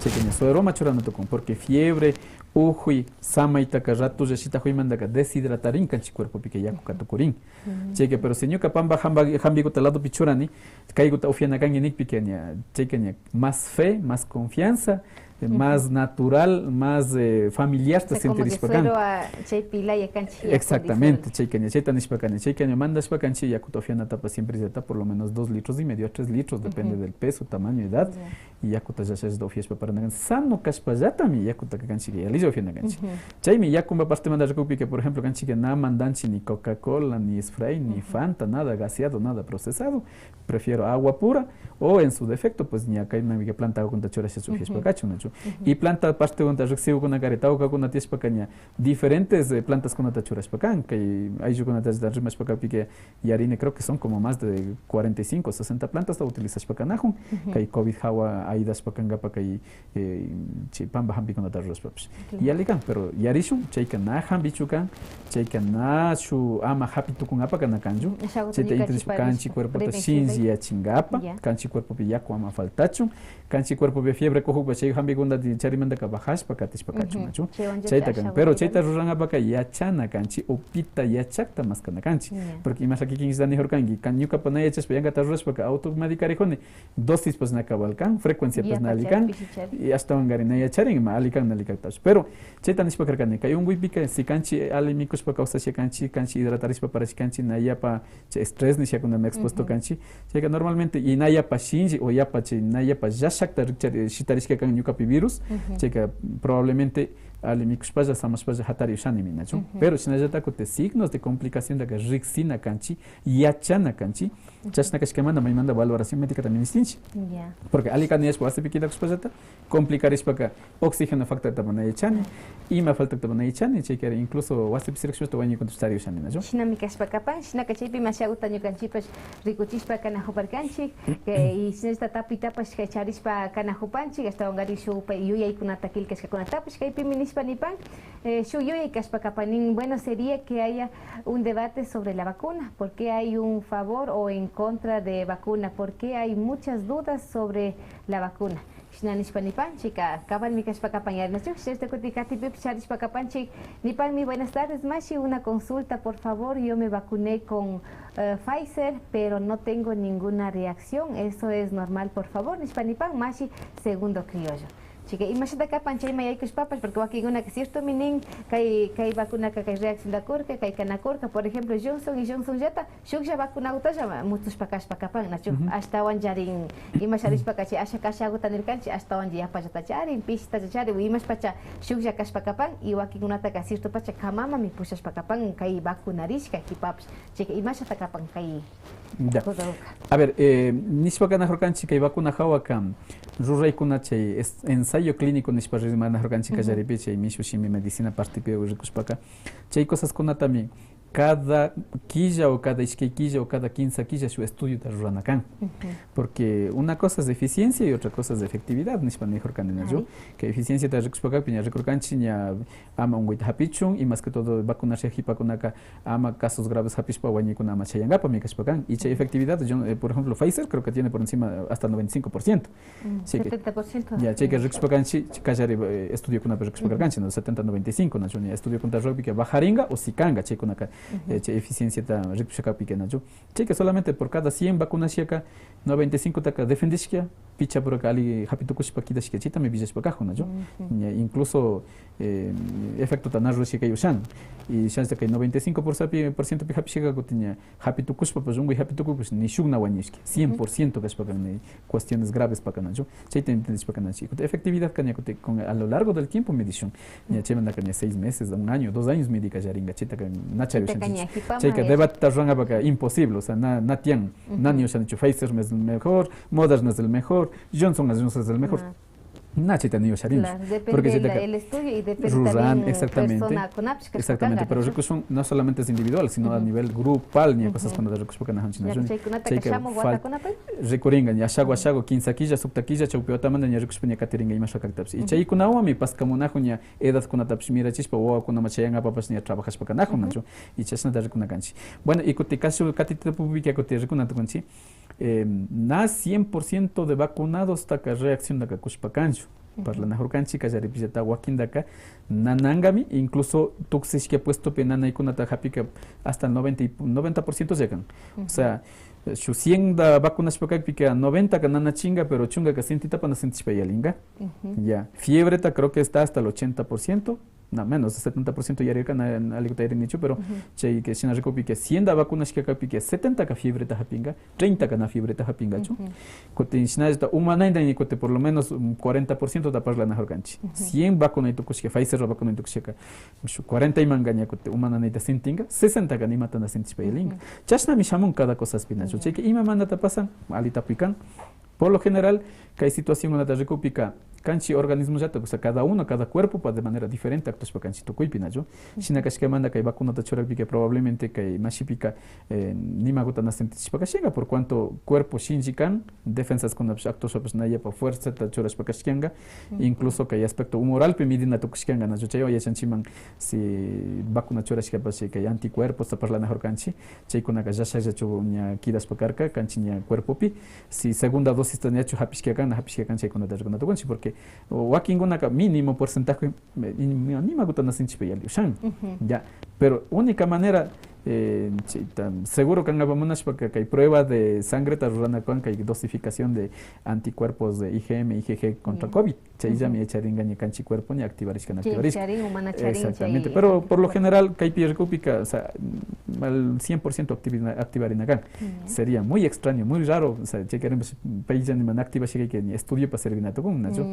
Cheque ni suero machurano tokon porque fiebre ujuy samaita ka rato yashita hoy manda ka deshidratarin kan chi cuerpo pike yakuka tokorin. Cheque pero señor kapamba hambigo talado pichurani kaiguta ofiana kan ni pike ni cheque ni más fe, más confianza. Más natural, más familiar, o sea, como de suero a exactamente, cheikania manda shpakanchi yakutofiana tapa siempre se por lo menos 2 litros y medio a 3 litros, depende del peso, tamaño, edad, y yakuta yashas do fiespa para nagan sano kashpayatami yakuta kanchi que yalizo fiana kanchi. Chaimi yakumba parte manda recupi que por ejemplo kanchi que na mandanchi ni Coca-Cola, ni Sprite, ni Fanta, nada gaseado, nada procesado, prefiero agua pura o en su defecto pues ni acá hay planta con tachora se su fiespa cacho, ¿no? Y planta parte con recibo con una careta o con una tiespa caña diferentes plantas con una tachura espacan que hay yo con una tachura rima espaca pique y harina creo que son como más de 45 60 plantas la utiliza espacanajo que hay covid hawa aida espacanga para que chipamba hambi con una tachura espaps y alican pero yarishu cheika na hambi chukan cheika na su ama hapitu con apa kana kanju chete intris canchi cuerpo ta shinzi ya chingapa canchi cuerpo piyaco ama faltachu canchi cuerpo de fiebre cojo pa cheika hambi gonda di charimanda ka bajas pa katis pa kachu machu chaita kan pero chaita ruranga pa ka yachana kanchi opita yachakta mas kana kanchi porque imas aquí kin isdani horkangi kan yuka pa na yachas pa yanga ta ruras pa ka auto medicare jone dosis pas na kabalkan frecuencia pas na alikan y hasta ngari na yacharing ma alikan na likaktas pero chaita nis pa karkane ka yung wipika si kanchi alimikus pa causa si kanchi hidrataris pa para si kanchi na ya pa estrés ni si con me expuesto kanchi chega normalmente y na ya pa shinji o ya pa na ya pa yashakta shitaris que kan yuka virus, checa probablemente alimikus paya samas paya hatari ushani minachu, pero si najata kote signos de complicación de que rixina kanchi, yachana kanchi, chasna kashkamanda me manda valoración médica también distinci. Porque alicani es puaste piquita kuspajata, complicar es para oxígeno factor tamana yachani, y me falta tamana yachani, checa incluso waste pisirexus to baño contestar ushani nacho. Shina mikas pakapan, shina kachipi mashagu tanyo kanchipas rikuchispa kanahupar kanchi, y si esta tapita pas kacharispa kanahupanchi, hasta ongari shupa yuya y kunatakil que kunatapas kaipi minispa Shuyo y Kashpakapanin, bueno, sería que haya un debate sobre la vacuna. ¿Por qué hay un favor o en contra de vacuna? ¿Por qué hay muchas dudas sobre la vacuna? Chica, Kapan mi Kashpakapan, Nipan, mi buenas tardes, Mashi, una consulta, por favor. Yo me vacuné con Pfizer, pero no tengo ninguna reacción. ¿Eso es normal, por favor? Nipan, Mashi, segundo criollo. Chica, imagínate acá panchay mayaykus papas porque aquí una que cierto minin que vacuna que reacción da corca que canacorca por ejemplo Johnson y Johnson jeta shukja vacuna utaya muchos pakas pakapan nacho hasta wanjarin imacharis pakachi asha kasha gutan el canchi hasta wanji ya pacha tacharin pista tachari imas pacha shukja kas pakapan y aquí una ta cierto pacha kamama mi pushas pakapan kai vacunaris kai paps chica imagínate acá pan kai a ver nispakana horkanchi kai vacuna hawakam rurai kunache ensayo clínico nisparrimana horkanchi kajaripiche y mishushimi medicina partipeo rikuspaka chay cosas kunatami cada quilla o cada isquequilla o cada 15 quilla su estudio de Ruranacan. Porque una cosa es de eficiencia y otra cosa es de efectividad. Que eficiencia de recurcancia ama un hapichun y más que todo vacunarse hipacunaca ama casos graves hapispa con ama chayangapa mi caspacan. Y efectividad, por ejemplo, Pfizer creo que tiene por encima hasta 95%. 70%. Ya, cheque recuspacanchi, callare estudio con una recuspacanchi, 70-95, estudio con tarrobi que bajaringa o sicanga, cheque con acá. Eficiencia ta recuspaca piquena yo. Cheque solamente por cada 100 vacunas checa 95 taca defendiskia, picha por acá ali hapitukushpa kidashkia chita me billas pacajo, ¿no? Incluso efecto tan arroz que usan y chance que 95% pihapishika gotinya hapitukushpa pues un hapitukus ni shugna waniski 100% que es para cuestiones graves para canacho chita entiendes para canacho efectividad que con a lo largo del tiempo medición ya chemanda que 6 meses, 1 año, 2 años médica jaringa chita que nachario checa debate tarranga para imposible, o sea na tian nani usan hecho Pfizer es el mejor, Moderna es el mejor, Johnson es el mejor. Nachita ni usharimos. Claro, depende el estudio y depende también persona con exactamente, pero recursos no solamente es individual, sino a nivel grupal, ni cosas cuando recursos para ganar china. Recuringan, ya shago 15 quilla, subtaquilla, chaupeota manda ni recursos para cateringa y más actaps. Y chay kunawa mi pas kamunajo ni edad kunataps mira chispa o kuna machayanga papas ni trabajas para najo nacho y chasna da recunaganchi. Bueno, y kutikasu katita pública que recunaganchi. Na 100% de vacunados está que reacción de cacushpacancho. Para la mejor cancha que ya repite Wakindaka, Nanangami, incluso Tuxis que ha puesto penana y kunata happy que hasta el 90% llegan. O sea, su 100 da vacunas para que 90 que nana chinga, pero chunga que sentita para no sentir payalinga. Ya, fiebre creo que está hasta el 80%. No, menos de 70% ya rica na algo te dicho, pero che que si no recopi que 100 da vacunas que capi que 70 ka fiebre ta hapinga, 30 ka na fiebre ta hapinga chu. Cote insina esta humana inda ni cote por lo menos 40% da parla na horganchi. 100 vacunas to que Pfizer vacuna to que 40 y mangaña cote humana ni ta sentinga, 60 ka ni mata na sentis pelinga. Chasna mi shamun cada cosa spina chu. Che que ima manda ta pasan alita pican. Por lo general, que hay situación en la de recupika, canchi organismos ya, o sea, cada uno, cada cuerpo, pues de manera diferente, actos para canchito cuipina, yo. Sina que manda que hay vacuna de chora que probablemente que hay más chipica, ni maguta na sentis para chenga, por cuanto cuerpo shinjikan, defensas con actos pues naya para fuerza de chora para chenga, incluso que hay aspecto humoral, pimidina to chenga, na yo chayo ya chanchiman si vacuna chora que hay anticuerpos para la mejor canchi, chay con acá ya se hecho nya kidas para carca, canchi nya cuerpo pi, si segunda dosis tenía hecho hapiskekan chay con la con la porque walking una mínimo porcentaje ni me gusta nacer ya, pero única manera seguro que vamos porque hay prueba de sangre tarurana con que hay dosificación de anticuerpos de IgM, IgG contra COVID. Ya me echaringa ni canchicuerpo ni activarisca ni activarisca. Exactamente, pero por lo general que hay recúpica, o sea, al 100% activar en acá. Sería muy extraño, muy raro, o sea, que queremos país ni man activa que ni estudio para servir nato con nacho.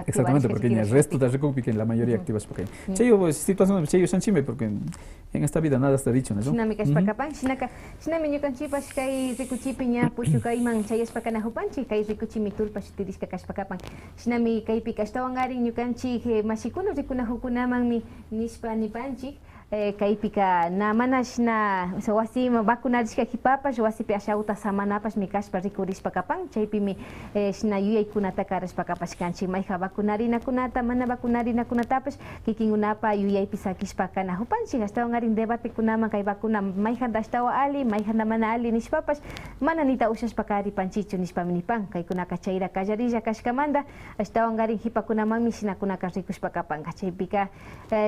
Exactamente, porque el resto de recúpica en la mayoría activas porque cheyo situación cheyo sanchime porque en esta vida nada está dicho, ¿no? Sina mi kaspacapan, sina mi ñukanchipas kay rikuchipiña puchuka iman chayas pakanahupanchi kay rikuchimi tulpas tirisca kaspacapan. Sina mi kay pikastawangari ñukanchi masikuno rikunahukunaman mi nispa nipanchi. Kaipika na manas na wasi vacunarisca hipapas wasi pe ashauta samanapas mi kaspa rikurispa kapan chaypi mi sina yuyay kunata karispa kapas kanchi maija vacunarina kunata mana vacunarina kunatapas kikingunapa yuyay pisakispa kana hupanchi hasta ngarin debate kunaman kay vacuna maija dastawa ali maija mana ali nispapas mana nita usas pakari panchicho nispa minipan kay kunaka chayra kallarilla kashkamanda hasta ngarin hipa kunaman mi sina kunaka rikuspa kapan chaypika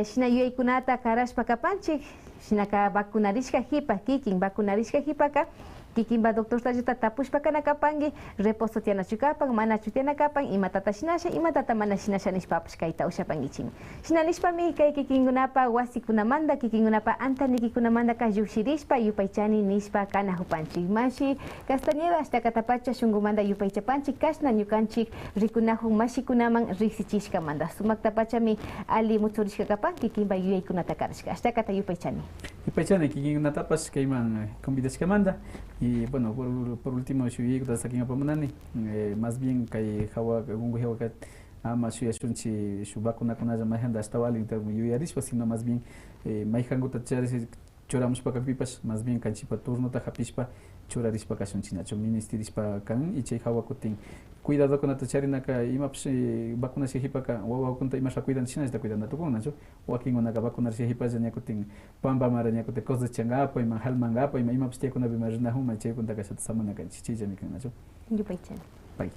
sina yuyay kunata karaspa panchik sinaka vacunarisca hipa kikin vacunarisca hipaka kikin ba doctor tajuta tapushpa kana kapangi reposo tiana chukapan mana chutiana kapan imatata sinasha imatata mana sinasha nispapas kaita usapangichin sinanispa mi kay kikingunapa wasi kunamanda kikingunapa antani kunamanda ka yushirispa yupaychani nispa kana hupanchi mashi castañeda hasta katapacha shungumanda yupaychapanchi kasna ñukanchik rikunahun mashi kunaman riksichishka manda sumak tapacha mi ali muchurishka kapan kikin ba yuyay kunata karishka hasta kata yupaychani kikingunata pas kayman convidashka manda. Y bueno, por último, más bien que hawa ama su vacuna con ella majanda hasta vale sino más bien majango choramos para pipas más bien canchipa turno tajapispa chorarispa cachonchina ministrispa can y che hawa kutin cuidado con atacharina ka imaps vacuna se hipaka o kunta imas cuidan china está cuidando tu con nacho o aquí una vacuna se hipa ya kutin pamba maraña kute cosas changa pa ima hal manga pa ima imaps te kuna bimarna huma che kunta kasat samana kan chichi ya mi kan nacho yupaychan pai.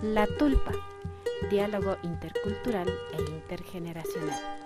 La Tulpa, diálogo intercultural e intergeneracional.